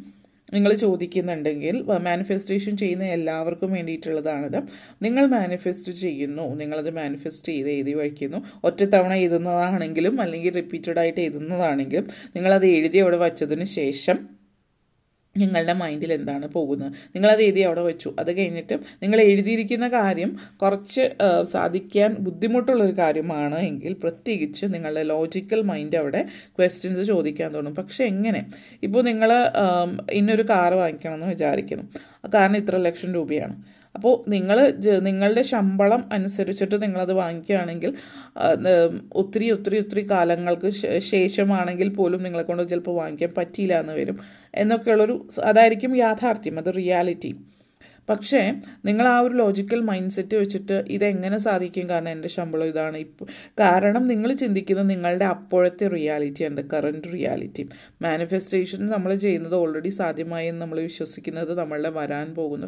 നിങ്ങൾ ചോദിക്കുന്നുണ്ടെങ്കിൽ മാനിഫെസ്റ്റേഷൻ ചെയ്യുന്ന എല്ലാവർക്കും വേണ്ടിയിട്ടുള്ളതാണിത്. നിങ്ങൾ മാനിഫെസ്റ്റ് ചെയ്യുന്നു, നിങ്ങളത് മാനിഫെസ്റ്റ് എഴുതി വയ്ക്കുന്നു. ഒറ്റത്തവണ എഴുതുന്നതാണെങ്കിലും അല്ലെങ്കിൽ റിപ്പീറ്റഡ് ആയിട്ട് എഴുതുന്നതാണെങ്കിലും നിങ്ങളത് എഴുതി അവിടെ വച്ചതിന് ശേഷം നിങ്ങളുടെ മൈൻഡിൽ എന്താണ് പോകുന്നത്, നിങ്ങളത് എഴുതി അവിടെ വെച്ചു. അത് കഴിഞ്ഞിട്ട് നിങ്ങൾ എഴുതിയിരിക്കുന്ന കാര്യം കുറച്ച് സാധിക്കാൻ ബുദ്ധിമുട്ടുള്ളൊരു കാര്യമാണ് എങ്കിൽ പ്രത്യേകിച്ച് നിങ്ങളുടെ ലോജിക്കൽ മൈൻഡ് അവിടെ ക്വസ്റ്റ്യൻസ് ചോദിക്കാൻ തുടങ്ങും. പക്ഷെ എങ്ങനെ, ഇപ്പോൾ നിങ്ങൾ ഇന്നൊരു കാറ് വാങ്ങിക്കണമെന്ന് വിചാരിക്കുന്നു. ആ കാറിന് ഇത്ര ലക്ഷം രൂപയാണ്. അപ്പോൾ നിങ്ങളുടെ ശമ്പളം അനുസരിച്ചിട്ട് നിങ്ങളത് വാങ്ങിക്കുകയാണെങ്കിൽ ഒത്തിരി കാലങ്ങൾക്ക് ശേഷമാണെങ്കിൽ പോലും നിങ്ങളെ കൊണ്ട് ചിലപ്പോൾ വാങ്ങിക്കാൻ പറ്റിയില്ല എന്ന് വരും എന്നൊക്കെയുള്ളൊരു, അതായിരിക്കും യാഥാർത്ഥ്യം, അത് റിയാലിറ്റി. പക്ഷേ നിങ്ങൾ ആ ഒരു ലോജിക്കൽ മൈൻഡ് സെറ്റ് വെച്ചിട്ട് ഇതെങ്ങനെ സാധിക്കും, കാരണം എൻ്റെ ശമ്പളം ഇതാണ് ഇപ്പോൾ, കാരണം നിങ്ങൾ ചിന്തിക്കുന്നത് നിങ്ങളുടെ അപ്പോഴത്തെ റിയാലിറ്റി ഉണ്ട്, കറൻറ്റ് റിയാലിറ്റി. മാനിഫെസ്റ്റേഷൻ നമ്മൾ ചെയ്യുന്നത് ഓൾറെഡി സാധ്യമായി എന്ന് നമ്മൾ വിശ്വസിക്കുന്നത് നമ്മളുടെ വരാൻ പോകുന്ന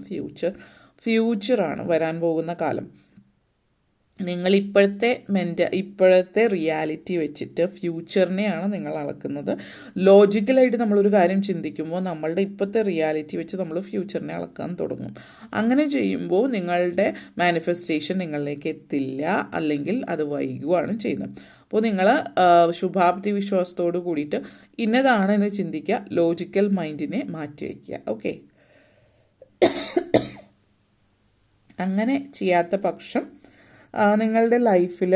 ഫ്യൂച്ചറാണ്, വരാൻ പോകുന്ന കാലം. നിങ്ങൾ ഇപ്പോഴത്തെ റിയാലിറ്റി വെച്ചിട്ട് ഫ്യൂച്ചറിനെയാണ് നിങ്ങൾ അളക്കുന്നത്. ലോജിക്കലായിട്ട് നമ്മളൊരു കാര്യം ചിന്തിക്കുമ്പോൾ നമ്മളുടെ ഇപ്പോഴത്തെ റിയാലിറ്റി വെച്ച് നമ്മൾ ഫ്യൂച്ചറിനെ അളക്കാൻ തുടങ്ങും. അങ്ങനെ ചെയ്യുമ്പോൾ നിങ്ങളുടെ മാനിഫെസ്റ്റേഷൻ നിങ്ങളിലേക്ക് എത്തില്ല, അല്ലെങ്കിൽ അത് വൈകുകയാണ് ചെയ്യുന്നത്. അപ്പോൾ നിങ്ങൾ ശുഭാപ്തി വിശ്വാസത്തോട് കൂടിയിട്ട് ഇന്നതാണ് എന്ന് ചിന്തിക്കുക, ലോജിക്കൽ മൈൻഡിനെ മാറ്റി വയ്ക്കുക. ഓക്കെ, അങ്ങനെ ചെയ്യാത്ത പക്ഷം നിങ്ങളുടെ ലൈഫിൽ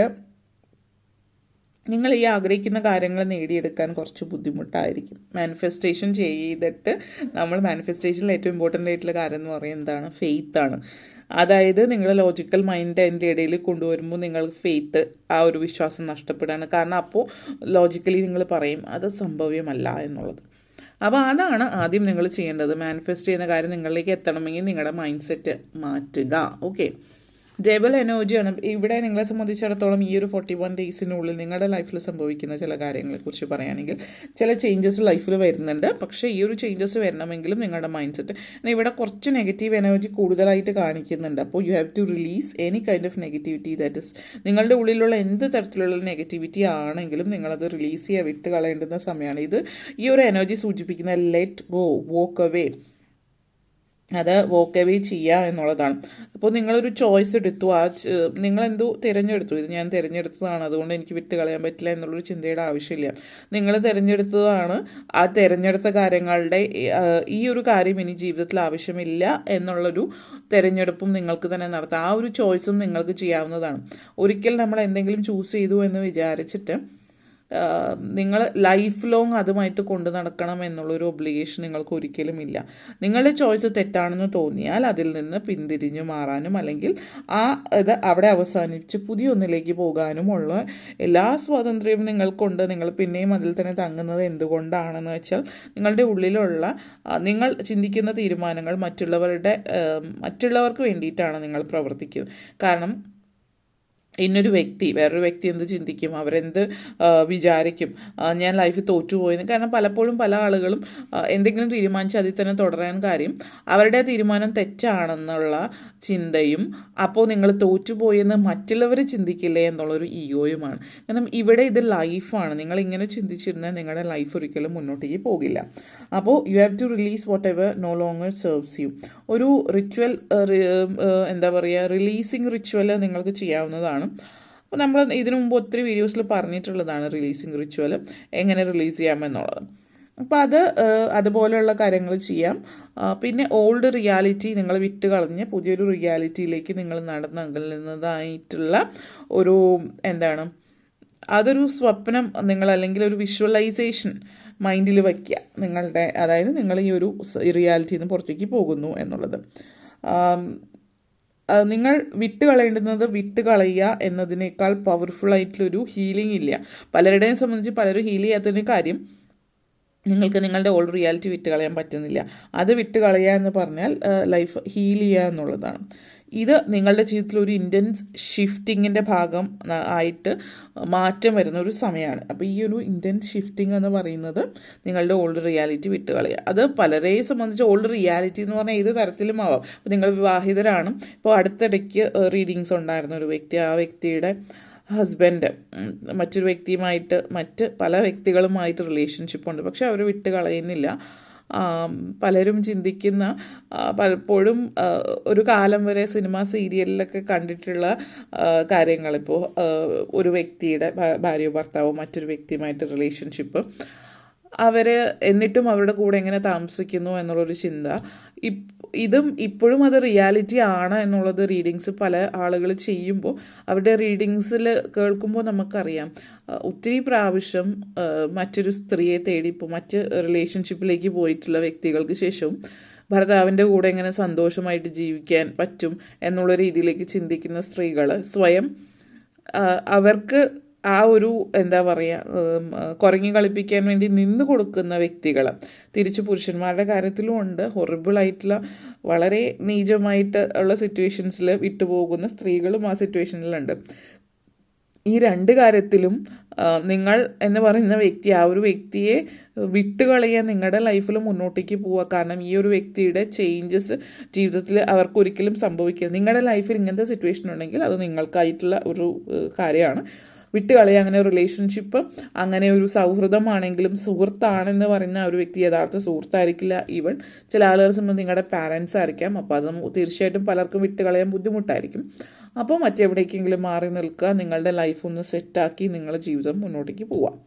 നിങ്ങൾ ഈ ആഗ്രഹിക്കുന്ന കാര്യങ്ങൾ നേടിയെടുക്കാൻ കുറച്ച് ബുദ്ധിമുട്ടായിരിക്കും. മാനിഫെസ്റ്റേഷൻ ചെയ്തിട്ട് മാനിഫെസ്റ്റേഷനിൽ ഏറ്റവും ഇമ്പോർട്ടൻ്റ് ആയിട്ടുള്ള കാര്യം എന്ന് പറയുന്നത് എന്താണ്? ഫെയ്ത്താണ്. അതായത് നിങ്ങൾ ലോജിക്കൽ മൈൻഡ് അതിൻ്റെ ഇടയിൽ കൊണ്ടുവരുമ്പോൾ നിങ്ങൾ ഫെയ്ത്ത്, ആ ഒരു വിശ്വാസം നഷ്ടപ്പെടുകയാണ്. കാരണം അപ്പോൾ ലോജിക്കലി നിങ്ങൾ പറയും അത് സംഭവ്യമല്ല എന്നുള്ളത്. അപ്പോൾ അതാണ് ആദ്യം നിങ്ങൾ ചെയ്യേണ്ടത്. മാനിഫെസ്റ്റ് ചെയ്യുന്ന കാര്യം നിങ്ങളിലേക്ക് എത്തണമെങ്കിൽ നിങ്ങളുടെ മൈൻഡ് സെറ്റ് മാറ്റുക. ഓക്കെ, ജേബൽ എനർജിയാണ് ഇവിടെ നിങ്ങളെ സംബന്ധിച്ചിടത്തോളം. ഈ ഒരു 41 ഡേയ്സിനുള്ളിൽ നിങ്ങളുടെ ലൈഫിൽ സംഭവിക്കുന്ന ചില കാര്യങ്ങളെക്കുറിച്ച് പറയുകയാണെങ്കിൽ ചില ചേഞ്ചസ് ലൈഫിൽ വരുന്നുണ്ട്. പക്ഷേ ഈ ഒരു ചേഞ്ചസ് വരണമെങ്കിലും നിങ്ങളുടെ മൈൻഡ് സെറ്റ്, ഇവിടെ കുറച്ച് നെഗറ്റീവ് എനർജി കൂടുതലായിട്ട് കാണിക്കുന്നുണ്ട്. അപ്പോൾ you have to release any kind of negativity. That is നിങ്ങളുടെ ഉള്ളിലുള്ള എന്ത് തരത്തിലുള്ള നെഗറ്റിവിറ്റി ആണെങ്കിലും നിങ്ങളത് റിലീസ് ചെയ്യുക, വിട്ട് കളയേണ്ടുന്ന സമയമാണ് ഇത്. ഈ ഒരു എനർജി സൂചിപ്പിക്കുന്ന ലെറ്റ് ഗോ, വോക്ക് അവേ, അത് വോക്ക് അവേ ചെയ്യുക എന്നുള്ളതാണ്. അപ്പോൾ നിങ്ങളൊരു ചോയ്സ് എടുത്തു, നിങ്ങളെന്തോ തിരഞ്ഞെടുത്തു, ഇത് ഞാൻ തിരഞ്ഞെടുത്തതാണ് അതുകൊണ്ട് എനിക്ക് വിട്ട് കളയാൻ പറ്റില്ല എന്നുള്ളൊരു ചിന്തയുടെ ആവശ്യമില്ല. നിങ്ങൾ തിരഞ്ഞെടുത്തതാണ്. ആ തിരഞ്ഞെടുത്ത കാര്യങ്ങളുടെ ഈ ഒരു കാര്യം ഇനി ജീവിതത്തിൽ ആവശ്യമില്ല എന്നുള്ളൊരു തിരഞ്ഞെടുപ്പും നിങ്ങൾക്ക് തന്നെ നടത്താം. ആ ഒരു ചോയ്സും നിങ്ങൾക്ക് ചെയ്യാവുന്നതാണ്. ഒരിക്കൽ നമ്മൾ എന്തെങ്കിലും ചൂസ് ചെയ്തു എന്ന് വിചാരിച്ചിട്ട് നിങ്ങൾ ലൈഫ് ലോങ് അതുമായിട്ട് കൊണ്ടു നടക്കണം എന്നുള്ളൊരു ഒബ്ലിഗേഷൻ നിങ്ങൾക്ക് ഒരിക്കലും ഇല്ല. നിങ്ങളുടെ ചോയ്സ് തെറ്റാണെന്ന് തോന്നിയാൽ അതിൽ നിന്ന് പിന്തിരിഞ്ഞു മാറാനും അല്ലെങ്കിൽ ഇത് അവിടെ അവസാനിച്ച് പുതിയൊന്നിലേക്ക് പോകാനുമുള്ള എല്ലാ സ്വാതന്ത്ര്യവും നിങ്ങൾക്കുണ്ട്. നിങ്ങൾ പിന്നെയും അതിൽ തന്നെ തങ്ങുന്നത് എന്തുകൊണ്ടാണെന്ന് വെച്ചാൽ നിങ്ങളുടെ ഉള്ളിലുള്ള നിങ്ങൾ ചിന്തിക്കുന്ന തീരുമാനങ്ങൾ മറ്റുള്ളവർക്ക് വേണ്ടിയിട്ടാണ് നിങ്ങൾ പ്രവർത്തിക്കുന്നത്. കാരണം ഇന്നൊരു വ്യക്തി, വേറൊരു വ്യക്തി എന്ത് ചിന്തിക്കും, അവരെന്ത് വിചാരിക്കും, ഞാൻ ലൈഫിൽ തോറ്റുപോയെന്ന്. കാരണം പലപ്പോഴും പല ആളുകളും എന്തെങ്കിലും തീരുമാനിച്ച് അതിൽ തന്നെ തുടരാൻ കാര്യം അവരുടെ തീരുമാനം തെറ്റാണെന്നുള്ള ചിന്തയും അപ്പോൾ നിങ്ങൾ തോറ്റുപോയെന്ന് മറ്റുള്ളവർ ചിന്തിക്കില്ലേ എന്നുള്ളൊരു ഈഗോയുമാണ്. കാരണം ഇവിടെ ഇത് ലൈഫാണ്. നിങ്ങൾ ഇങ്ങനെ ചിന്തിച്ചിരുന്നാൽ നിങ്ങളുടെ ലൈഫ് ഒരിക്കലും മുന്നോട്ടേക്ക് പോകില്ല. അപ്പോൾ you have to release whatever no longer serves you. ഒരു റിച്വൽ, റിലീസിങ് റിച്വൽ നിങ്ങൾക്ക് ചെയ്യാവുന്നതാണ്. അപ്പോൾ നമ്മൾ ഇതിനു മുമ്പ് ഒത്തിരി വീഡിയോസിൽ പറഞ്ഞിട്ടുള്ളതാണ് റിലീസിങ് റിച്വൽ എങ്ങനെ റിലീസ് ചെയ്യാമെന്നുള്ളത്. അപ്പോൾ അതുപോലെയുള്ള കാര്യങ്ങൾ ചെയ്യാം. പിന്നെ ഓൾഡ് റിയാലിറ്റി നിങ്ങൾ വിട്ട് കളഞ്ഞ് പുതിയൊരു റിയാലിറ്റിയിലേക്ക് നിങ്ങൾ നടന്നകലുന്നതായിട്ടുള്ള ഒരു അതൊരു സ്വപ്നം നിങ്ങൾ അല്ലെങ്കിൽ ഒരു വിഷ്വലൈസേഷൻ മൈൻഡിൽ വയ്ക്കുക നിങ്ങളുടെ. അതായത് നിങ്ങൾ ഈ ഒരു റിയാലിറ്റിയിൽ നിന്ന് പുറത്തേക്ക് പോകുന്നു എന്നുള്ളത്. നിങ്ങൾ വിട്ടുകളയേണ്ടുന്നത് വിട്ടുകളയുക എന്നതിനേക്കാൾ പവർഫുൾ ആയിട്ടുള്ളൊരു ഹീലിംഗ് ഇല്ല. പലരുടെയും സംബന്ധിച്ച് പലരും ഹീൽ ചെയ്യാത്തതിന് കാര്യം നിങ്ങൾക്ക് നിങ്ങളുടെ ഓൾഡ് റിയാലിറ്റി വിട്ടുകളയാൻ പറ്റുന്നില്ല. അത് വിട്ടുകളയുക എന്ന് പറഞ്ഞാൽ ലൈഫ് ഹീൽ ചെയ്യുക എന്നുള്ളതാണ്. ഇത് നിങ്ങളുടെ ജീവിതത്തിൽ ഒരു ഇൻറ്റൻസ് ഷിഫ്റ്റിങ്ങിൻ്റെ ഭാഗം ആയിട്ട് മാറ്റം വരുന്ന ഒരു സമയമാണ്. അപ്പോൾ ഈ ഒരു ഇൻറ്റൻസ് ഷിഫ്റ്റിംഗ് എന്ന് പറയുന്നത് നിങ്ങളുടെ ഓൾഡ് റിയാലിറ്റി വിട്ടുകളയുക. അത് പലരെയും സംബന്ധിച്ച് ഓൾഡ് റിയാലിറ്റി എന്ന് പറഞ്ഞാൽ ഏത് തരത്തിലും ആവാം. അപ്പോൾ നിങ്ങൾ വിവാഹിതരാണ്. ഇപ്പോൾ അടുത്തിടയ്ക്ക് റീഡിങ്സ് ഉണ്ടായിരുന്ന ഒരു വ്യക്തി, ആ വ്യക്തിയുടെ ഹസ്ബൻഡ് മറ്റൊരു വ്യക്തിയുമായിട്ട് മറ്റ് പല വ്യക്തികളുമായിട്ട് റിലേഷൻഷിപ്പുണ്ട്, പക്ഷെ അവർ വിട്ട് കളയുന്നില്ല. പലരും ചിന്തിക്കുന്ന പലപ്പോഴും ഒരു കാലം വരെ സിനിമ സീരിയലിലൊക്കെ കണ്ടിട്ടുള്ള കാര്യങ്ങളിപ്പോൾ ഒരു വ്യക്തിയുടെ ഭാര്യയോ ഭർത്താവോ മറ്റൊരു വ്യക്തിയുമായിട്ട് റിലേഷൻഷിപ്പ്, എന്നിട്ടും അവരുടെ കൂടെ എങ്ങനെ താമസിക്കുന്നു എന്നുള്ളൊരു ചിന്ത, ഇതും ഇപ്പോഴും അത് റിയാലിറ്റി ആണ് എന്നുള്ളത് റീഡിങ്സ് പല ആളുകൾ ചെയ്യുമ്പോൾ അവരുടെ റീഡിങ്സിൽ കേൾക്കുമ്പോൾ നമുക്കറിയാം ഒത്തിരി പ്രാവശ്യം മറ്റൊരു സ്ത്രീയെ തേടി ഇപ്പോൾ മറ്റ് റിലേഷൻഷിപ്പിലേക്ക് പോയിട്ടുള്ള വ്യക്തികൾക്ക് ശേഷവും ഭർത്താവിൻ്റെ കൂടെ എങ്ങനെ സന്തോഷമായിട്ട് ജീവിക്കാൻ പറ്റും എന്നുള്ള രീതിയിലേക്ക് ചിന്തിക്കുന്ന സ്ത്രീകൾ സ്വയം അവർക്ക് ആ ഒരു കുരങ്ങി കളിപ്പിക്കാൻ വേണ്ടി നിന്ന് കൊടുക്കുന്ന വ്യക്തികൾ തിരിച്ച് പുരുഷന്മാരുടെ കാര്യത്തിലും ഉണ്ട്. ഹൊറിബിളായിട്ടുള്ള വളരെ നീചമായിട്ട് ഉള്ള സിറ്റുവേഷൻസിൽ വിട്ടുപോകുന്ന സ്ത്രീകളും ആ സിറ്റുവേഷനിലുണ്ട്. ഈ രണ്ട് കാര്യത്തിലും നിങ്ങൾ എന്ന് പറയുന്ന വ്യക്തി, ആ ഒരു വ്യക്തിയെ വിട്ടുകളയാൻ നിങ്ങളുടെ ലൈഫിൽ മുന്നോട്ടേക്ക് പോവുക. കാരണം ഈ ഒരു വ്യക്തിയുടെ ചേഞ്ചസ് ജീവിതത്തിൽ അവർക്കൊരിക്കലും സംഭവിക്കില്ല. നിങ്ങളുടെ ലൈഫിൽ ഇങ്ങനത്തെ സിറ്റുവേഷൻ ഉണ്ടെങ്കിൽ അത് നിങ്ങൾക്കായിട്ടുള്ള ഒരു കാര്യമാണ്. വിട്ടുകളയുക. അങ്ങനെ റിലേഷൻഷിപ്പ്, അങ്ങനെ ഒരു സൗഹൃദമാണെങ്കിലും സുഹൃത്താണെന്ന് പറയുന്ന ഒരു വ്യക്തി യഥാർത്ഥ സുഹൃത്തായിരിക്കില്ല. ഈവൻ ചില ആളുകളെ സംബന്ധിച്ച് നിങ്ങളുടെ പാരൻസ് ആയിരിക്കാം. അപ്പോൾ അത് തീർച്ചയായിട്ടും പലർക്കും വിട്ടുകളയാൻ ബുദ്ധിമുട്ടായിരിക്കും. അപ്പോൾ മറ്റെവിടേക്കെങ്കിലും മാറി നിൽക്കുക, നിങ്ങളുടെ ലൈഫ് ഒന്ന് സെറ്റാക്കി നിങ്ങളുടെ ജീവിതം മുന്നോട്ടേക്ക് പോവാം.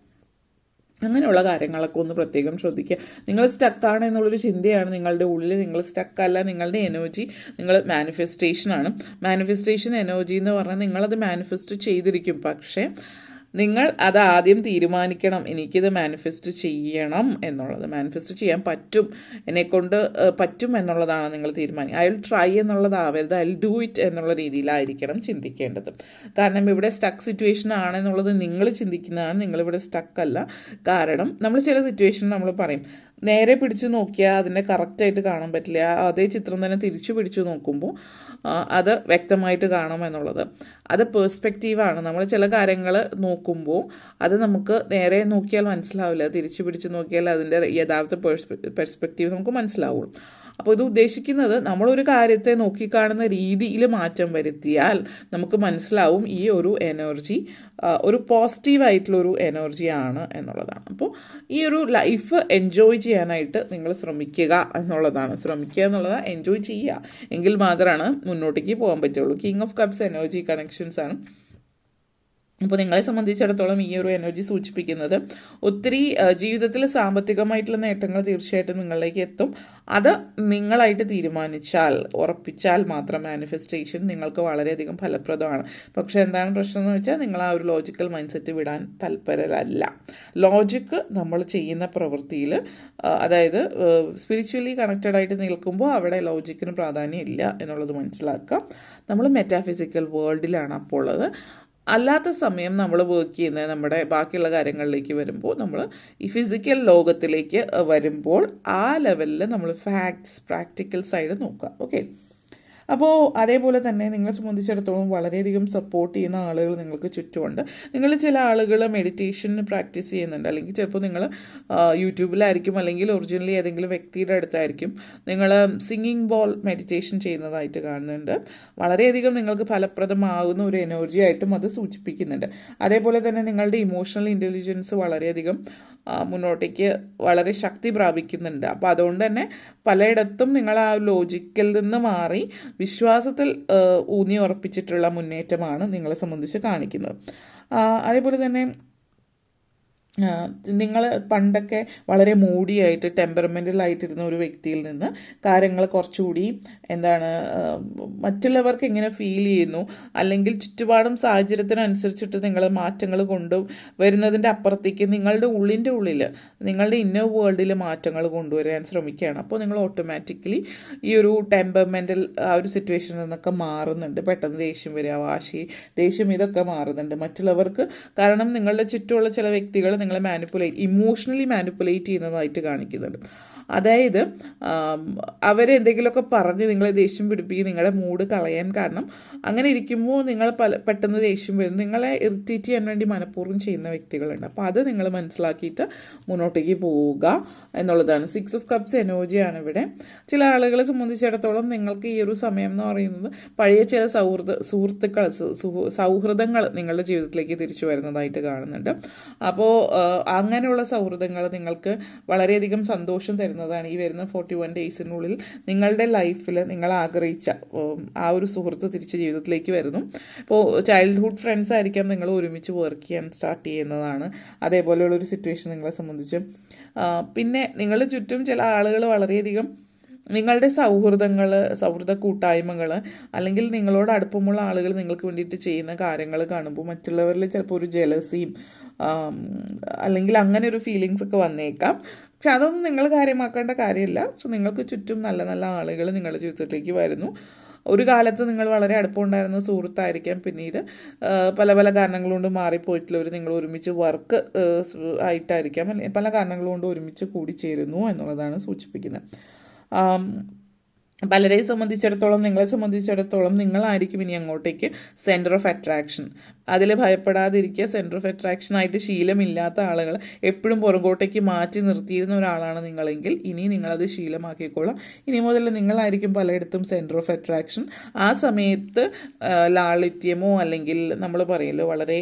അങ്ങനെയുള്ള കാര്യങ്ങളൊക്കെ ഒന്ന് പ്രത്യേകം ശ്രദ്ധിക്കുക. നിങ്ങൾ സ്റ്റക്കാണ് എന്നുള്ളൊരു ചിന്തയാണ് നിങ്ങളുടെ ഉള്ളിൽ. നിങ്ങൾ സ്റ്റക്കല്ല, നിങ്ങളുടെ എനർജി നിങ്ങൾ മാനിഫെസ്റ്റേഷനാണ്. മാനിഫെസ്റ്റേഷൻ എനർജി എന്ന് പറഞ്ഞാൽ നിങ്ങളത് മാനിഫെസ്റ്റ് ചെയ്തിരിക്കും. പക്ഷേ നിങ്ങൾ അത് ആദ്യം തീരുമാനിക്കണം, എനിക്കിത് മാനിഫെസ്റ്റ് ചെയ്യണം എന്നുള്ളത്. മാനിഫെസ്റ്റ് ചെയ്യാൻ പറ്റും, എന്നെക്കൊണ്ട് പറ്റും എന്നുള്ളതാണ് നിങ്ങൾ തീരുമാനിക്കുക. ഐ വിൽ ട്രൈ എന്നുള്ളതാവരുത്, ഐ വിൽ ഡു ഇറ്റ് എന്നുള്ള രീതിയിലായിരിക്കണം ചിന്തിക്കേണ്ടത്. കാരണം ഇവിടെ സ്റ്റക്ക് സിറ്റുവേഷൻ ആണെന്നുള്ളത് നിങ്ങൾ ചിന്തിക്കുന്നതാണ്, നിങ്ങളിവിടെ സ്റ്റക്കല്ല. കാരണം നമ്മൾ ചില സിറ്റുവേഷൻ നമ്മൾ പറയും നേരെ പിടിച്ചു നോക്കിയാൽ അതിനെ കറക്റ്റായിട്ട് കാണാൻ പറ്റില്ല. അതേ ചിത്രം തന്നെ തിരിച്ചു പിടിച്ചു നോക്കുമ്പോൾ അത് വ്യക്തമായിട്ട് കാണാമെന്നുള്ളത്. അത് പേഴ്സ്പെക്റ്റീവാണ്. നമ്മൾ ചില കാര്യങ്ങൾ നോക്കുമ്പോൾ അത് നമുക്ക് നേരെ നോക്കിയാൽ മനസ്സിലാവില്ല, തിരിച്ചു പിടിച്ച് നോക്കിയാൽ അതിൻ്റെ യഥാർത്ഥ പെർസ്പെക്റ്റീവ് നമുക്ക് മനസ്സിലാവുള്ളൂ. അപ്പോൾ ഇത് ഉദ്ദേശിക്കുന്നത് നമ്മളൊരു കാര്യത്തെ നോക്കിക്കാണുന്ന രീതിയിൽ മാറ്റം വരുത്തിയാൽ നമുക്ക് മനസ്സിലാവും ഈ ഒരു എനർജി ഒരു പോസിറ്റീവായിട്ടുള്ളൊരു എനർജിയാണ് എന്നുള്ളതാണ്. അപ്പോൾ ഈ ഒരു ലൈഫ് എൻജോയ് ചെയ്യാനായിട്ട് നിങ്ങൾ ശ്രമിക്കുക എന്നുള്ളതാണ്. ശ്രമിക്കുക എന്നുള്ളത് എൻജോയ് ചെയ്യുക, എങ്കിൽ മാത്രമാണ് മുന്നോട്ടേക്ക് പോകാൻ പറ്റുള്ളൂ. King of cups energy connections ആണ്. അപ്പോൾ നിങ്ങളെ സംബന്ധിച്ചിടത്തോളം ഈ ഒരു എനർജി സൂചിപ്പിക്കുന്നത് ഒത്തിരി ജീവിതത്തിൽ സാമ്പത്തികമായിട്ടുള്ള നേട്ടങ്ങൾ തീർച്ചയായിട്ടും നിങ്ങളിലേക്ക് എത്തും. അത് നിങ്ങളായിട്ട് തീരുമാനിച്ചാൽ, ഉറപ്പിച്ചാൽ മാത്രം മാനിഫെസ്റ്റേഷൻ നിങ്ങൾക്ക് വളരെയധികം ഫലപ്രദമാണ്. പക്ഷേ എന്താണ് പ്രശ്നം എന്ന് വെച്ചാൽ നിങ്ങൾ ആ ഒരു ലോജിക്കൽ മൈൻഡ് സെറ്റ് വിടാൻ തൽപരരല്ല. ലോജിക്ക് നമ്മൾ ചെയ്യുന്ന പ്രവൃത്തിയിൽ, അതായത് സ്പിരിച്വലി കണക്റ്റഡ് ആയിട്ട് നിൽക്കുമ്പോൾ അവിടെ ലോജിക്കിന് പ്രാധാന്യം ഇല്ല എന്നുള്ളത് മനസ്സിലാക്കാം. നമ്മൾ മെറ്റാഫിസിക്കൽ വേൾഡിലാണ് അപ്പോൾ ഉള്ളത്. അല്ലാത്ത സമയം നമ്മൾ വർക്ക് ചെയ്യുന്നത് നമ്മുടെ ബാക്കിയുള്ള കാര്യങ്ങളിലേക്ക് വരുമ്പോൾ, നമ്മൾ ഈ ഫിസിക്കൽ ലോകത്തിലേക്ക് വരുമ്പോൾ ആ ലെവലിൽ നമ്മൾ ഫാക്ട്സ്, പ്രാക്ടിക്കൽ സൈഡ് നോക്കുക. ഓക്കെ, അപ്പോൾ അതേപോലെ തന്നെ നിങ്ങളെ സംബന്ധിച്ചിടത്തോളം വളരെയധികം സപ്പോർട്ട് ചെയ്യുന്ന ആളുകൾ നിങ്ങൾക്ക് ചുറ്റുമുണ്ട്. നിങ്ങൾ ചില ആളുകൾ മെഡിറ്റേഷൻ പ്രാക്ടീസ് ചെയ്യുന്നുണ്ട്, അല്ലെങ്കിൽ ചിലപ്പോൾ നിങ്ങൾ യൂട്യൂബിലായിരിക്കും, അല്ലെങ്കിൽ ഒറിജിനലി ഏതെങ്കിലും വ്യക്തിയുടെ അടുത്തായിരിക്കും നിങ്ങൾ സിംഗിങ് ബോൾ മെഡിറ്റേഷൻ ചെയ്യുന്നതായിട്ട് കാണുന്നുണ്ട്. വളരെയധികം നിങ്ങൾക്ക് ഫലപ്രദമാകുന്ന ഒരു എനർജി ആയിട്ടും അത് സൂചിപ്പിക്കുന്നുണ്ട്. അതേപോലെ തന്നെ നിങ്ങളുടെ ഇമോഷണൽ ഇൻ്റലിജൻസ് വളരെയധികം മുന്നോട്ടേക്ക് വളരെ ശക്തി പ്രാപിക്കുന്നുണ്ട്. അപ്പോൾ അതുകൊണ്ട് തന്നെ പലയിടത്തും നിങ്ങൾ ആ ലോജിക്കിൽ നിന്ന് മാറി വിശ്വാസത്തിൽ ഊന്നി ഉറപ്പിച്ചിട്ടുള്ള മുന്നേറ്റമാണ് നിങ്ങളെ സംബന്ധിച്ച് കാണിക്കുന്നത്. അതേപോലെ തന്നെ നിങ്ങൾ പണ്ടൊക്കെ വളരെ മൂഡിയായിട്ട് ടെമ്പറമെൻ്റലായിട്ടിരുന്ന ഒരു വ്യക്തിയിൽ നിന്ന് കാര്യങ്ങൾ കുറച്ചുകൂടി മറ്റുള്ളവർക്ക് എങ്ങനെ ഫീൽ ചെയ്യുന്നു, അല്ലെങ്കിൽ ചുറ്റുപാടും സാഹചര്യത്തിനനുസരിച്ചിട്ട് നിങ്ങൾ മാറ്റങ്ങൾ കൊണ്ടുവരുന്നതിൻ്റെ അപ്പുറത്തേക്ക് നിങ്ങളുടെ ഉള്ളിൽ നിങ്ങളുടെ ഇന്നർ വേൾഡിൽ മാറ്റങ്ങൾ കൊണ്ടുവരാൻ ശ്രമിക്കുകയാണ്. അപ്പോൾ നിങ്ങൾ ഓട്ടോമാറ്റിക്കലി ഈ ഒരു ടെമ്പറമെൻ്റൽ ആ ഒരു സിറ്റുവേഷനിൽ നിന്നൊക്കെ മാറുന്നുണ്ട്. പെട്ടെന്ന് ദേഷ്യം വരിക, വാശി, ദേഷ്യം, ഇതൊക്കെ മാറുന്നുണ്ട് മറ്റുള്ളവർക്ക്. കാരണം നിങ്ങളുടെ ചുറ്റുമുള്ള ചില വ്യക്തികൾ നിങ്ങളെ ഇമോഷണലി മാനിപ്പുലേറ്റ് ചെയ്യുന്നതായിട്ട് കാണിക്കുന്നുണ്ട്. അതായത് അവരെന്തെങ്കിലുമൊക്കെ പറഞ്ഞ് നിങ്ങളെ ദേഷ്യം പിടിപ്പിക്കും, നിങ്ങളുടെ മൂഡ് കളയാൻ. കാരണം അങ്ങനെ ഇരിക്കുമ്പോൾ നിങ്ങൾ പെട്ടെന്ന് ദേഷ്യം വരും. നിങ്ങളെ ഇറിറ്റേറ്റ് ചെയ്യാൻ വേണ്ടി മനഃപൂർവ്വം ചെയ്യുന്ന വ്യക്തികളുണ്ട്. അപ്പോൾ അത് നിങ്ങൾ മനസ്സിലാക്കിയിട്ട് മുന്നോട്ടേക്ക് പോവുക എന്നുള്ളതാണ്. 6 ഓഫ് കപ്സ് എനർജിയാണ് ഇവിടെ. ചില ആളുകളെ സംബന്ധിച്ചിടത്തോളം നിങ്ങൾക്ക് ഈ ഒരു സമയം എന്ന് പറയുന്നത് പഴയ ചില സൗഹൃദങ്ങൾ നിങ്ങളുടെ ജീവിതത്തിലേക്ക് തിരിച്ചു വരുന്നതായിട്ട് കാണുന്നുണ്ട്. അപ്പോൾ അങ്ങനെയുള്ള സൗഹൃദങ്ങൾ നിങ്ങൾക്ക് വളരെയധികം സന്തോഷം തരുന്നതാണ്. ഈ വരുന്ന 41 ഡേയ്സിനുള്ളിൽ നിങ്ങളുടെ ലൈഫിൽ നിങ്ങൾ ആഗ്രഹിച്ച ആ ഒരു സുഹൃത്ത് തിരിച്ച് ജീവിതത്തിലേക്ക് വരുന്നു. ഇപ്പോൾ ചൈൽഡ്ഹുഡ് ഫ്രണ്ട്സ് ആയിരിക്കാം, നിങ്ങൾ ഒരുമിച്ച് വർക്ക് ചെയ്യാൻ സ്റ്റാർട്ട് ചെയ്യുന്നതാണ്. അതേപോലെയുള്ളൊരു സിറ്റുവേഷൻ നിങ്ങളെ സംബന്ധിച്ച്. പിന്നെ നിങ്ങളുടെ ചുറ്റും ചില ആളുകൾ വളരെയധികം നിങ്ങളുടെ സൗഹൃദ കൂട്ടായ്മകൾ, അല്ലെങ്കിൽ നിങ്ങളോട് അടുപ്പമുള്ള ആളുകൾ നിങ്ങൾക്ക് വേണ്ടിയിട്ട് ചെയ്യുന്ന കാര്യങ്ങൾ കാണുമ്പോൾ മറ്റുള്ളവരിൽ ചിലപ്പോൾ ഒരു ജലസിയും അല്ലെങ്കിൽ അങ്ങനെ ഒരു ഫീലിങ്സ് ഒക്കെ വന്നേക്കാം. പക്ഷെ അതൊന്നും നിങ്ങൾ കാര്യമാക്കേണ്ട കാര്യമില്ല. പക്ഷെ നിങ്ങൾക്ക് ചുറ്റും നല്ല നല്ല ആളുകൾ നിങ്ങളുടെ ജീവിതത്തിലേക്ക് വരുന്നു. ഒരു കാലത്ത് നിങ്ങൾ വളരെ അടുപ്പമുണ്ടായിരുന്ന സുഹൃത്തായിരിക്കാം, പിന്നീട് പല പല കാരണങ്ങൾ കൊണ്ട് മാറിപ്പോയിട്ടുള്ളവർ നിങ്ങൾ ഒരുമിച്ച് വർക്ക് ആയിട്ടായിരിക്കാം, പല കാരണങ്ങൾ കൊണ്ട് ഒരുമിച്ച് കൂടിച്ചേരുന്നു എന്നുള്ളതാണ് സൂചിപ്പിക്കുന്നത്. പലരെ സംബന്ധിച്ചിടത്തോളം, നിങ്ങളെ സംബന്ധിച്ചിടത്തോളം നിങ്ങളായിരിക്കും ഇനി അങ്ങോട്ടേക്ക് സെൻറ്റർ ഓഫ് അട്രാക്ഷൻ. അതിൽ ഭയപ്പെടാതിരിക്കുക. സെൻറ്റർ ഓഫ് അട്രാക്ഷൻ ആയിട്ട് ശീലമില്ലാത്ത ആളുകൾ, എപ്പോഴും പുറകോട്ടേക്ക് മാറ്റി നിർത്തിയിരുന്ന ഒരാളാണ് നിങ്ങളെങ്കിൽ ഇനി നിങ്ങളത് ശീലമാക്കിക്കോളാം. ഇനി മുതൽ നിങ്ങളായിരിക്കും പലയിടത്തും സെൻറ്റർ ഓഫ് അട്രാക്ഷൻ. ആ സമയത്ത് ലാളിത്യമോ അല്ലെങ്കിൽ നമ്മൾ പറയല്ലോ വളരെ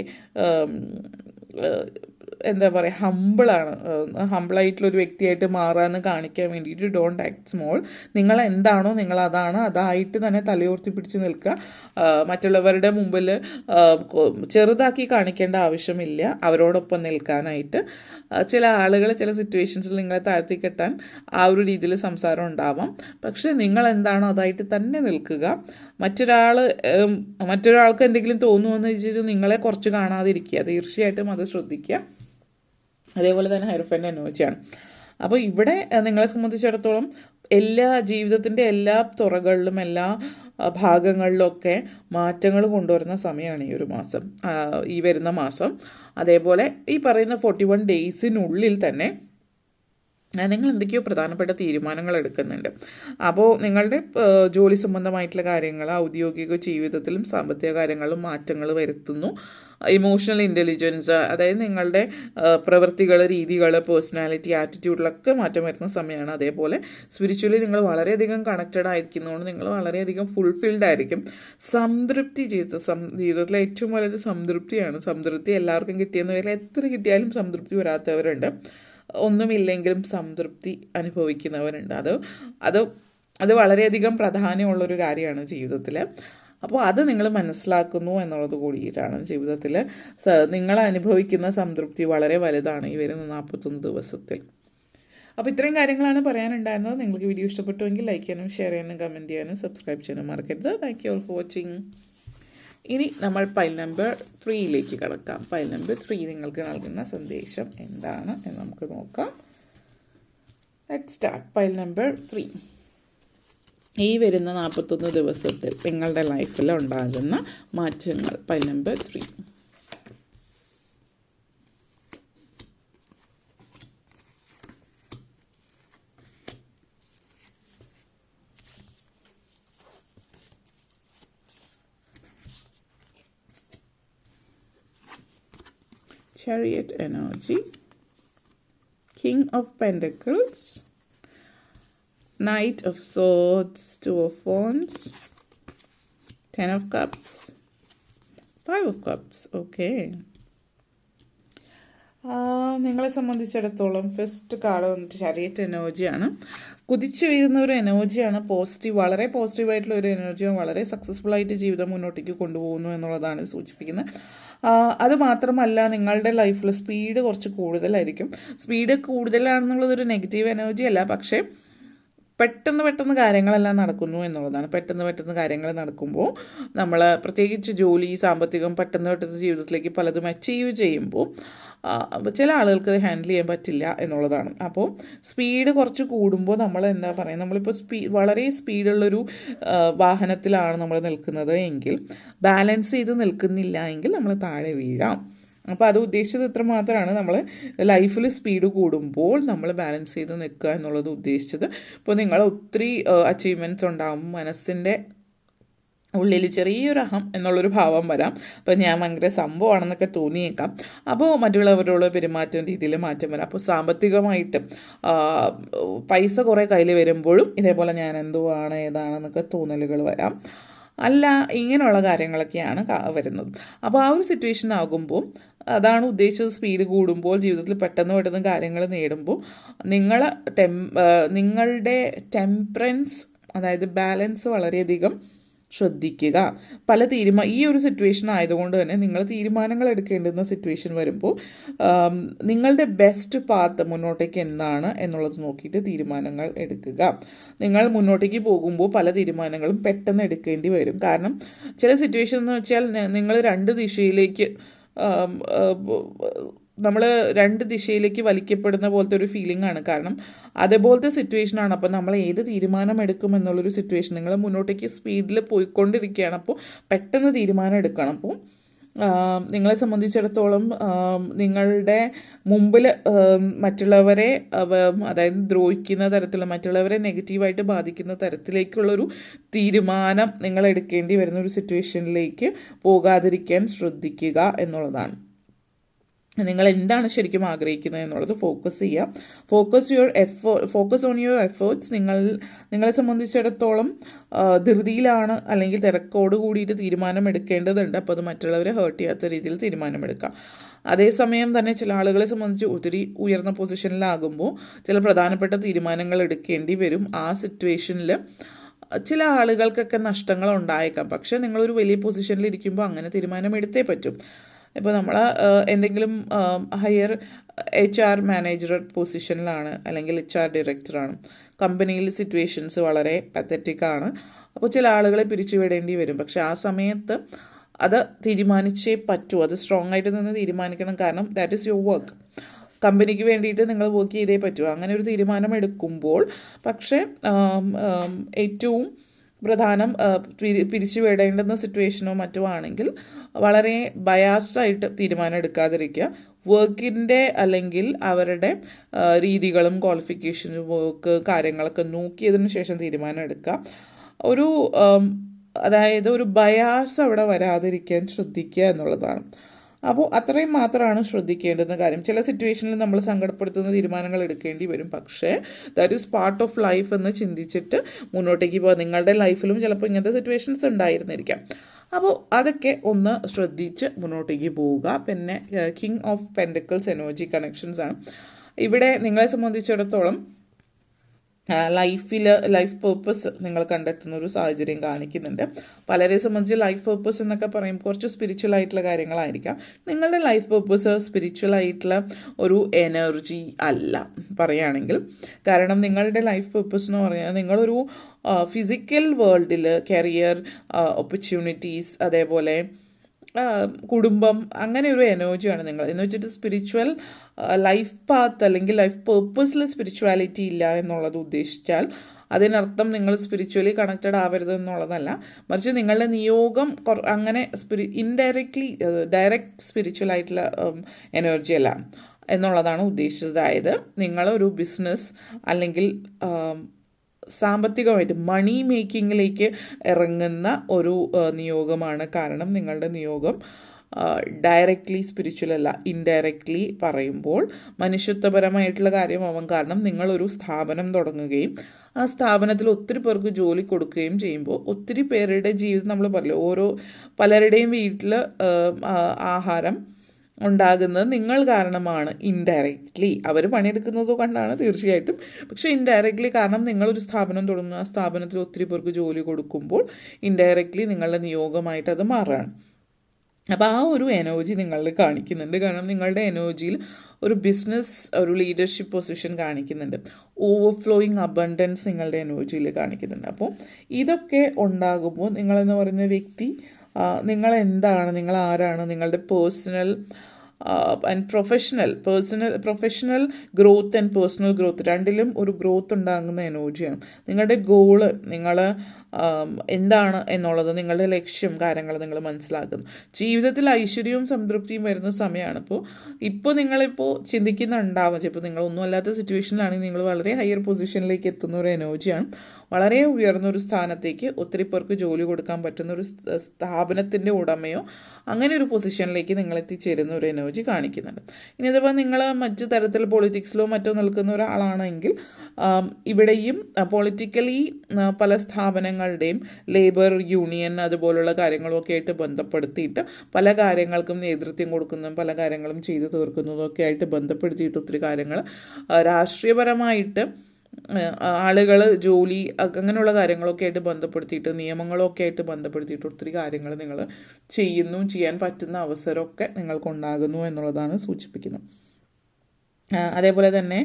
ഹമ്പിളായിട്ടുള്ളൊരു വ്യക്തിയായിട്ട് മാറാമെന്ന് കാണിക്കാൻ വേണ്ടിയിട്ട് ഡോണ്ട് ആക്ട് സ്മോൾ. നിങ്ങൾ എന്താണോ നിങ്ങളതാണ്, അതായിട്ട് തന്നെ തലയോർത്തി പിടിച്ച് നിൽക്കുക. മറ്റുള്ളവരുടെ മുമ്പിൽ ചെറുതാക്കി കാണിക്കേണ്ട ആവശ്യമില്ല അവരോടൊപ്പം നിൽക്കാനായിട്ട്. ചില ആളുകൾ ചില സിറ്റുവേഷൻസിൽ നിങ്ങളെ താഴ്ത്തി കെട്ടാൻ ആ ഒരു രീതിയിൽ സംസാരം ഉണ്ടാവാം. പക്ഷെ നിങ്ങൾ എന്താണോ അതായിട്ട് തന്നെ നിൽക്കുക. മറ്റൊരാൾക്ക് എന്തെങ്കിലും തോന്നുമെന്ന് വെച്ചിട്ട് നിങ്ങളെ കുറച്ച് കാണാതിരിക്കുക. തീർച്ചയായിട്ടും അത് ശ്രദ്ധിക്കുക. അതേപോലെ തന്നെ ഹെയർഫൻ്റെ എനർജിയാണ്. അപ്പോൾ ഇവിടെ നിങ്ങളെ സംബന്ധിച്ചിടത്തോളം ജീവിതത്തിൻ്റെ എല്ലാ തുറകളിലും എല്ലാ ഭാഗങ്ങളിലൊക്കെ മാറ്റങ്ങൾ കൊണ്ടുവരുന്ന സമയമാണ് ഈ ഒരു മാസം, ഈ വരുന്ന മാസം. അതേപോലെ ഈ പറയുന്ന 41 ഡേയ്സിനുള്ളിൽ തന്നെ നിങ്ങൾ എന്തൊക്കെയോ പ്രധാനപ്പെട്ട തീരുമാനങ്ങൾ എടുക്കുന്നുണ്ട്. അപ്പോൾ നിങ്ങളുടെ ജോലി സംബന്ധമായിട്ടുള്ള കാര്യങ്ങൾ, ഔദ്യോഗിക ജീവിതത്തിലും സാമ്പത്തിക കാര്യങ്ങളിലും മാറ്റങ്ങൾ വരുത്തുന്നു. ഇമോഷണൽ ഇൻ്റലിജൻസ്, അതായത് നിങ്ങളുടെ പ്രവൃത്തികൾ, രീതികൾ, പേഴ്സണാലിറ്റി, ആറ്റിറ്റ്യൂഡിലൊക്കെ മാറ്റം വരുന്ന സമയമാണ്. അതേപോലെ സ്പിരിച്വലി നിങ്ങൾ വളരെയധികം കണക്റ്റഡ് ആയിരിക്കുന്നതുകൊണ്ട് നിങ്ങൾ വളരെയധികം ഫുൾഫിൽഡ് ആയിരിക്കും. സംതൃപ്തി ജീവിതത്തിലെ ഏറ്റവും വലുത് സംതൃപ്തിയാണ്. സംതൃപ്തി എല്ലാവർക്കും കിട്ടിയെന്ന് വരില്ല. എത്ര കിട്ടിയാലും സംതൃപ്തി വരാത്തവരുണ്ട്. ഒന്നുമില്ലെങ്കിലും സംതൃപ്തി അനുഭവിക്കുന്നവരുണ്ട്. അത് വളരെയധികം പ്രാധാന്യമുള്ളൊരു കാര്യമാണ് ജീവിതത്തിൽ. അപ്പോൾ അത് നിങ്ങൾ മനസ്സിലാക്കുന്നു എന്നുള്ളത് കൂടിയിട്ടാണ്. ജീവിതത്തിൽ നിങ്ങൾ അനുഭവിക്കുന്ന സംതൃപ്തി വളരെ വലുതാണ് ഈ വരുന്ന 41 ദിവസത്തിൽ. അപ്പോൾ ഇത്രയും കാര്യങ്ങളാണ് പറയാനുണ്ടായിരുന്നത്. നിങ്ങൾക്ക് വീഡിയോ ഇഷ്ടപ്പെട്ടുവെങ്കിൽ ലൈക്ക് ചെയ്യാനും ഷെയർ ചെയ്യാനും കമൻറ്റ് ചെയ്യാനും സബ്സ്ക്രൈബ് ചെയ്യാനും മറക്കരുത്. Thank you all for watching. ഇനി നമ്മൾ പൈൽ നമ്പർ 3യിലേക്ക് കടക്കാം. പൈൽ നമ്പർ 3 നിങ്ങൾക്ക് നൽകുന്ന സന്ദേശം എന്താണ് എന്ന് നമുക്ക് നോക്കാം. Let's start. Pile number 3. ഈ വരുന്ന 41 ദിവസത്തിൽ നിങ്ങളുടെ ലൈഫിൽ ഉണ്ടാകുന്ന മാറ്റങ്ങൾ. Pile number 3. Chariot energy, King of Pentacles, Knight of Swords, 2 of Wands, 10 of Cups, 5 of Cups. Okay. നിങ്ങളെ സംബന്ധിച്ചിടത്തോളം ഫസ്റ്റ് കാർഡ് വന്നിട്ട് ചാരിയറ്റ് എനർജിയാണ്. കുതിച്ചു വീഴുന്ന ഒരു എനർജിയാണ്. വളരെ പോസിറ്റീവായിട്ടുള്ള ഒരു എനർജിയാണ്. വളരെ സക്സസ്ഫുൾ ആയിട്ട് ജീവിതം മുന്നോട്ടേക്ക് കൊണ്ടുപോകുന്നു എന്നുള്ളതാണ് സൂചിപ്പിക്കുന്നത്. അത് മാത്രമല്ല, നിങ്ങളുടെ ലൈഫിൽ സ്പീഡ് കുറച്ച് കൂടുതലായിരിക്കും. സ്പീഡ് കൂടുതലാണെന്നുള്ളതൊരു നെഗറ്റീവ് എനർജി അല്ല, പക്ഷേ പെട്ടെന്ന് കാര്യങ്ങളെല്ലാം നടക്കുന്നു എന്നുള്ളതാണ്. പെട്ടെന്ന് കാര്യങ്ങൾ നടക്കുമ്പോൾ നമ്മൾ പ്രത്യേകിച്ച് ജോലി, സാമ്പത്തികം, പെട്ടെന്ന് ജീവിതത്തിലേക്ക് പലതും അച്ചീവ് ചെയ്യുമ്പോൾ ചില ആളുകൾക്ക് അത് ഹാൻഡിൽ ചെയ്യാൻ പറ്റില്ല എന്നുള്ളതാണ്. അപ്പോൾ സ്പീഡ് കുറച്ച് കൂടുമ്പോൾ നമ്മൾ എന്താ പറയുക, നമ്മളിപ്പോൾ വളരെ സ്പീഡുള്ളൊരു വാഹനത്തിലാണ് നമ്മൾ നിൽക്കുന്നത് എങ്കിൽ, ബാലൻസ് ചെയ്ത് നിൽക്കുന്നില്ല എങ്കിൽ നമ്മൾ താഴെ വീഴാം. അപ്പോൾ അത് ഉദ്ദേശിച്ചത് ഇത്ര മാത്രമാണ്. നമ്മൾ ലൈഫിൽ സ്പീഡ് കൂടുമ്പോൾ നമ്മൾ ബാലൻസ് ചെയ്ത് നിൽക്കുക എന്നുള്ളത് ഉദ്ദേശിച്ചത്. ഇപ്പോൾ നിങ്ങൾ ഒത്തിരി അച്ചീവ്മെൻറ്റ്സ് ഉണ്ടാകും, മനസ്സിൻ്റെ ഉള്ളിൽ ചെറിയൊരു അഹം എന്നുള്ളൊരു ഭാവം വരാം. അപ്പോൾ ഞാൻ ഭയങ്കര സംഭവമാണെന്നൊക്കെ തോന്നിയേക്കാം. അപ്പോൾ മറ്റുള്ളവരോട് പെരുമാറ്റം രീതിയിൽ മാറ്റം വരാം. അപ്പോൾ സാമ്പത്തികമായിട്ട് പൈസ കുറേ കയ്യിൽ വരുമ്പോഴും ഇതേപോലെ ഞാൻ എന്തോ ആണ് ഏതാണെന്നൊക്കെ തോന്നലുകൾ വരാം. അല്ല, ഇങ്ങനെയുള്ള കാര്യങ്ങളൊക്കെയാണ് വരുന്നത്. അപ്പോൾ ആ ഒരു സിറ്റുവേഷൻ ആകുമ്പോൾ അതാണ് ഉദ്ദേശിച്ചത്. സ്പീഡ് കൂടുമ്പോൾ ജീവിതത്തിൽ പെട്ടെന്ന് കാര്യങ്ങൾ നേടുമ്പോൾ നിങ്ങളുടെ ടെമ്പറൻസ്, അതായത് ബാലൻസ് വളരെയധികം ശ്രദ്ധിക്കുക. ഈ ഒരു സിറ്റുവേഷൻ ആയതുകൊണ്ട് തന്നെ നിങ്ങൾ തീരുമാനങ്ങൾ എടുക്കേണ്ടുന്ന സിറ്റുവേഷൻ വരുമ്പോൾ നിങ്ങളുടെ ബെസ്റ്റ് പാത്ത് മുന്നോട്ടേക്ക് എന്താണ് എന്നുള്ളത് നോക്കിയിട്ട് തീരുമാനങ്ങൾ എടുക്കുക. നിങ്ങൾ മുന്നോട്ടേക്ക് പോകുമ്പോൾ പല തീരുമാനങ്ങളും പെട്ടെന്ന് എടുക്കേണ്ടി വരും. കാരണം ചില സിറ്റുവേഷൻ എന്ന് വെച്ചാൽ നിങ്ങൾ നമ്മൾ രണ്ട് ദിശയിലേക്ക് വലിക്കപ്പെടുന്ന പോലത്തെ ഒരു ഫീലിംഗ് ആണ്. കാരണം അതേപോലത്തെ സിറ്റുവേഷനാണ്. അപ്പോൾ നമ്മൾ ഏത് തീരുമാനം എടുക്കും എന്നുള്ളൊരു സിറ്റുവേഷൻ, നിങ്ങൾ മുന്നോട്ടേക്ക് സ്പീഡിൽ പോയിക്കൊണ്ടിരിക്കുകയാണ്. അപ്പോൾ പെട്ടെന്ന് തീരുമാനം എടുക്കണം. അപ്പോൾ നിങ്ങളെ സംബന്ധിച്ചിടത്തോളം നിങ്ങളുടെ മുമ്പിൽ മറ്റുള്ളവരെ അതായത് ദ്രോഹിക്കുന്ന തരത്തിലുള്ള, മറ്റുള്ളവരെ നെഗറ്റീവായിട്ട് ബാധിക്കുന്ന തരത്തിലേക്കുള്ളൊരു തീരുമാനം നിങ്ങൾ എടുക്കേണ്ടി വരുന്ന ഒരു സിറ്റുവേഷനിലേക്ക് പോകാതിരിക്കാൻ ശ്രദ്ധിക്കുക എന്നുള്ളതാണ്. നിങ്ങൾ എന്താണ് ശരിക്കും ആഗ്രഹിക്കുന്നത് എന്നുള്ളത് ഫോക്കസ് ചെയ്യുക. Focus on your efforts. നിങ്ങളെ സംബന്ധിച്ചിടത്തോളം ധൃതിയിലാണ് അല്ലെങ്കിൽ തിരക്കോട് കൂടിയിട്ട് തീരുമാനം എടുക്കേണ്ടതുണ്ട്. അപ്പോൾ അത് മറ്റുള്ളവരെ ഹേർട്ട് ചെയ്യാത്ത രീതിയിൽ തീരുമാനമെടുക്കാം. അതേസമയം തന്നെ ചില ആളുകളെ സംബന്ധിച്ച് ഒത്തിരി ഉയർന്ന പൊസിഷനിലാകുമ്പോൾ ചില പ്രധാനപ്പെട്ട തീരുമാനങ്ങൾ എടുക്കേണ്ടി വരും. ആ സിറ്റുവേഷനിൽ ചില ആളുകൾക്കൊക്കെ നഷ്ടങ്ങൾ ഉണ്ടായേക്കാം. പക്ഷേ നിങ്ങളൊരു വലിയ പൊസിഷനിൽ ഇരിക്കുമ്പോൾ അങ്ങനെ തീരുമാനം എടുത്തേ പറ്റും. ഇപ്പോൾ നമ്മൾ എന്തെങ്കിലും ഹയർ HR മാനേജർ പൊസിഷനിലാണ് അല്ലെങ്കിൽ HR ഡയറക്ടറാണ്, കമ്പനിയിൽ സിറ്റുവേഷൻസ് വളരെ പത്തറ്റിക്കാണ്. അപ്പോൾ ചില ആളുകളെ പിരിച്ചുവിടേണ്ടി വരും. പക്ഷെ ആ സമയത്ത് അത് തീരുമാനിച്ചേ പറ്റൂ. അത് സ്ട്രോങ് ആയിട്ട് നിന്ന് തീരുമാനിക്കണം. കാരണം ദാറ്റ് ഈസ് യുവർ വർക്ക്. കമ്പനിക്ക് വേണ്ടിയിട്ട് നിങ്ങൾ വർക്ക് ചെയ്തേ പറ്റൂ. അങ്ങനെ ഒരു തീരുമാനം എടുക്കുമ്പോൾ പക്ഷേ ഏറ്റവും പ്രധാനം പിരിച്ചുവിടേണ്ടുന്ന സിറ്റുവേഷനോ മറ്റോ ആണെങ്കിൽ വളരെ ബയാസ്ഡായിട്ട് തീരുമാനം എടുക്കാതിരിക്കുക. വർക്കിൻ്റെ അല്ലെങ്കിൽ അവരുടെ രീതികളും ക്വാളിഫിക്കേഷനും വർക്ക് കാര്യങ്ങളൊക്കെ നോക്കിയതിന് ശേഷം തീരുമാനം എടുക്കുക. ഒരു അതായത് ഒരു ബയാസ് അവിടെ വരാതിരിക്കാൻ ശ്രദ്ധിക്കുക എന്നുള്ളതാണ്. അപ്പോൾ അത്രയും മാത്രമാണ് ശ്രദ്ധിക്കേണ്ടുന്ന കാര്യം. ചില സിറ്റുവേഷനിൽ നമ്മൾ സങ്കടപ്പെടുത്തുന്ന തീരുമാനങ്ങൾ എടുക്കേണ്ടി വരും, പക്ഷേ that is part of life എന്ന് ചിന്തിച്ചിട്ട് മുന്നോട്ടേക്ക് പോകുക. നിങ്ങളുടെ ലൈഫിലും ചിലപ്പോൾ ഇങ്ങനത്തെ സിറ്റുവേഷൻസ് ഉണ്ടായിരുന്നിരിക്കാം. അപ്പോൾ അതൊക്കെ ഒന്ന് ശ്രദ്ധിച്ച് മുന്നോട്ടേക്ക് പോവുക. പിന്നെ king of pentacles energy connections ആണ് ഇവിടെ. നിങ്ങളെ സംബന്ധിച്ചിടത്തോളം ലൈഫ് പേർപ്പസ് നിങ്ങൾ കണ്ടെത്തുന്ന ഒരു സാഹചര്യം കാണിക്കുന്നുണ്ട്. പലരെ സംബന്ധിച്ച് ലൈഫ് പേർപ്പസ് എന്നൊക്കെ പറയുമ്പോൾ കുറച്ച് സ്പിരിച്വൽ ആയിട്ടുള്ള കാര്യങ്ങളായിരിക്കാം. നിങ്ങളുടെ ലൈഫ് പേർപ്പസ് സ്പിരിച്വൽ ആയിട്ടുള്ള ഒരു എനർജി അല്ല പറയുകയാണെങ്കിൽ. കാരണം നിങ്ങളുടെ ലൈഫ് പേർപ്പസ് എന്ന് പറഞ്ഞാൽ നിങ്ങളൊരു ഫിസിക്കൽ വേൾഡിൽ കരിയർ ഓപ്പർച്യൂണിറ്റീസ്, അതേപോലെ കുടുംബം, അങ്ങനെ ഒരു എനർജിയാണ് നിങ്ങൾ. എന്ന് വെച്ചിട്ട് സ്പിരിച്വൽ ലൈഫ് പാത്ത് അല്ലെങ്കിൽ ലൈഫ് പേർപ്പസിൽ സ്പിരിച്വാലിറ്റി ഇല്ല എന്നുള്ളത് ഉദ്ദേശിച്ചാൽ അതിനർത്ഥം നിങ്ങൾ സ്പിരിച്വലി കണക്റ്റഡ് ആവരുത് എന്നുള്ളതല്ല. മറിച്ച് നിങ്ങളുടെ നിയോഗം അങ്ങനെ ഇൻഡയറക്ട്ലി ഡയറക്റ്റ് സ്പിരിച്വൽ ആയിട്ടുള്ള എനർജി അല്ല എന്നുള്ളതാണ് ഉദ്ദേശിച്ചത്. അതായത് നിങ്ങളൊരു ബിസിനസ് അല്ലെങ്കിൽ സാമ്പത്തികമായിട്ട് മണി മേക്കിങ്ങിലേക്ക് ഇറങ്ങുന്ന ഒരു നിയോഗമാണ്. കാരണം നിങ്ങളുടെ നിയോഗം ഡയറക്റ്റ്ലി സ്പിരിച്വൽ അല്ല, ഇൻഡയറക്റ്റ്ലി പറയുമ്പോൾ മനുഷ്യത്വപരമായിട്ടുള്ള കാര്യമാവാം. കാരണം നിങ്ങളൊരു സ്ഥാപനം തുടങ്ങുകയും ആ സ്ഥാപനത്തിൽ ഒത്തിരി പേർക്ക് ജോലി കൊടുക്കുകയും ചെയ്യുമ്പോൾ ഒത്തിരി പേരുടെ ജീവിതം, നമ്മൾ പറയില്ല, പലരുടെയും വീട്ടിൽ ആഹാരം ഉണ്ടാകുന്നത് നിങ്ങൾ കാരണമാണ്. ഇൻഡയറക്റ്റ്ലി അവർ പണിയെടുക്കുന്നത് കൊണ്ടാണ് തീർച്ചയായിട്ടും, പക്ഷേ ഇൻഡയറക്റ്റ്ലി കാരണം നിങ്ങളൊരു സ്ഥാപനം തുടങ്ങുന്നു, ആ സ്ഥാപനത്തിൽ ഒത്തിരി പേർക്ക് ജോലി കൊടുക്കുമ്പോൾ ഇൻഡയറക്റ്റ്ലി നിങ്ങളുടെ നിയോഗമായിട്ട് അത് മാറുകയാണ്. അപ്പോൾ ആ ഒരു എനർജി നിങ്ങളിൽ കാണിക്കുന്നുണ്ട്. കാരണം നിങ്ങളുടെ എനർജിയിൽ ഒരു ബിസിനസ്, ഒരു ലീഡർഷിപ്പ് പൊസിഷൻ കാണിക്കുന്നുണ്ട്. ഓവർഫ്ലോയിങ് അബണ്ടൻസ് നിങ്ങളുടെ എനർജിയിൽ കാണിക്കുന്നുണ്ട്. അപ്പോൾ ഇതൊക്കെ ഉണ്ടാകുമ്പോൾ നിങ്ങളെന്ന് പറയുന്ന വ്യക്തി നിങ്ങൾ എന്താണ്, നിങ്ങൾ ആരാണ്, നിങ്ങളുടെ personal and professional growth and personal growth രണ്ടിലും ഒരു ഗ്രോത്ത് ഉണ്ടാകുന്ന എനർജിയാണ്. നിങ്ങളുടെ ഗോള്, നിങ്ങൾ എന്താണ് എന്നുള്ളത്, നിങ്ങളുടെ ലക്ഷ്യം, കാര്യങ്ങൾ നിങ്ങൾ മനസ്സിലാക്കുന്നു. ജീവിതത്തിൽ ഐശ്വര്യവും സംതൃപ്തിയും വരുന്ന സമയമാണ്. ഇപ്പോൾ നിങ്ങളിപ്പോൾ ചിന്തിക്കുന്നുണ്ടാവും, ചിലപ്പോൾ നിങ്ങളൊന്നും അല്ലാത്ത സിറ്റുവേഷനിലാണെങ്കിൽ നിങ്ങൾ വളരെ ഹയർ പൊസിഷനിലേക്ക് എത്തുന്ന ഒരു എനർജിയാണ്. വളരെ ഉയർന്ന ഒരു സ്ഥാനത്തേക്ക് ഒത്തിരി പേർക്ക് ജോലി കൊടുക്കാൻ പറ്റുന്ന ഒരു സ്ഥാപനത്തിൻ്റെ ഉടമയോ അങ്ങനെ ഒരു പൊസിഷനിലേക്ക് നിങ്ങൾ എത്തിച്ചേരുന്ന ഒരു എനർജി കാണിക്കുന്നുണ്ട്. ഇനി അതേപോലെ നിങ്ങൾ മറ്റു തരത്തിൽ പൊളിറ്റിക്സിലോ മറ്റോ നിൽക്കുന്ന ഒരാളാണെങ്കിൽ ഇവിടെയും പൊളിറ്റിക്കലി പല സ്ഥാപനങ്ങളുടെയും ലേബർ യൂണിയൻ അതുപോലുള്ള കാര്യങ്ങളൊക്കെ ആയിട്ട് ബന്ധപ്പെടുത്തിയിട്ട് പല കാര്യങ്ങൾക്കും നേതൃത്വം കൊടുക്കുന്നതും പല കാര്യങ്ങളും ചെയ്തു തീർക്കുന്നതും ഒക്കെ ആയിട്ട് ബന്ധപ്പെടുത്തിയിട്ട് ഒത്തിരി കാര്യങ്ങൾ രാഷ്ട്രീയപരമായിട്ട് ആളുകൾ ജോലി അങ്ങനെയുള്ള കാര്യങ്ങളൊക്കെ ആയിട്ട് ബന്ധപ്പെടുത്തിയിട്ട് നിയമങ്ങളൊക്കെ ആയിട്ട് ബന്ധപ്പെടുത്തിയിട്ട് ഒത്തിരി കാര്യങ്ങൾ നിങ്ങൾ ചെയ്യാൻ പറ്റുന്ന അവസരമൊക്കെ നിങ്ങൾക്കുണ്ടാകുന്നു എന്നുള്ളതാണ് സൂചിപ്പിക്കുന്നത്. അതേപോലെ തന്നെ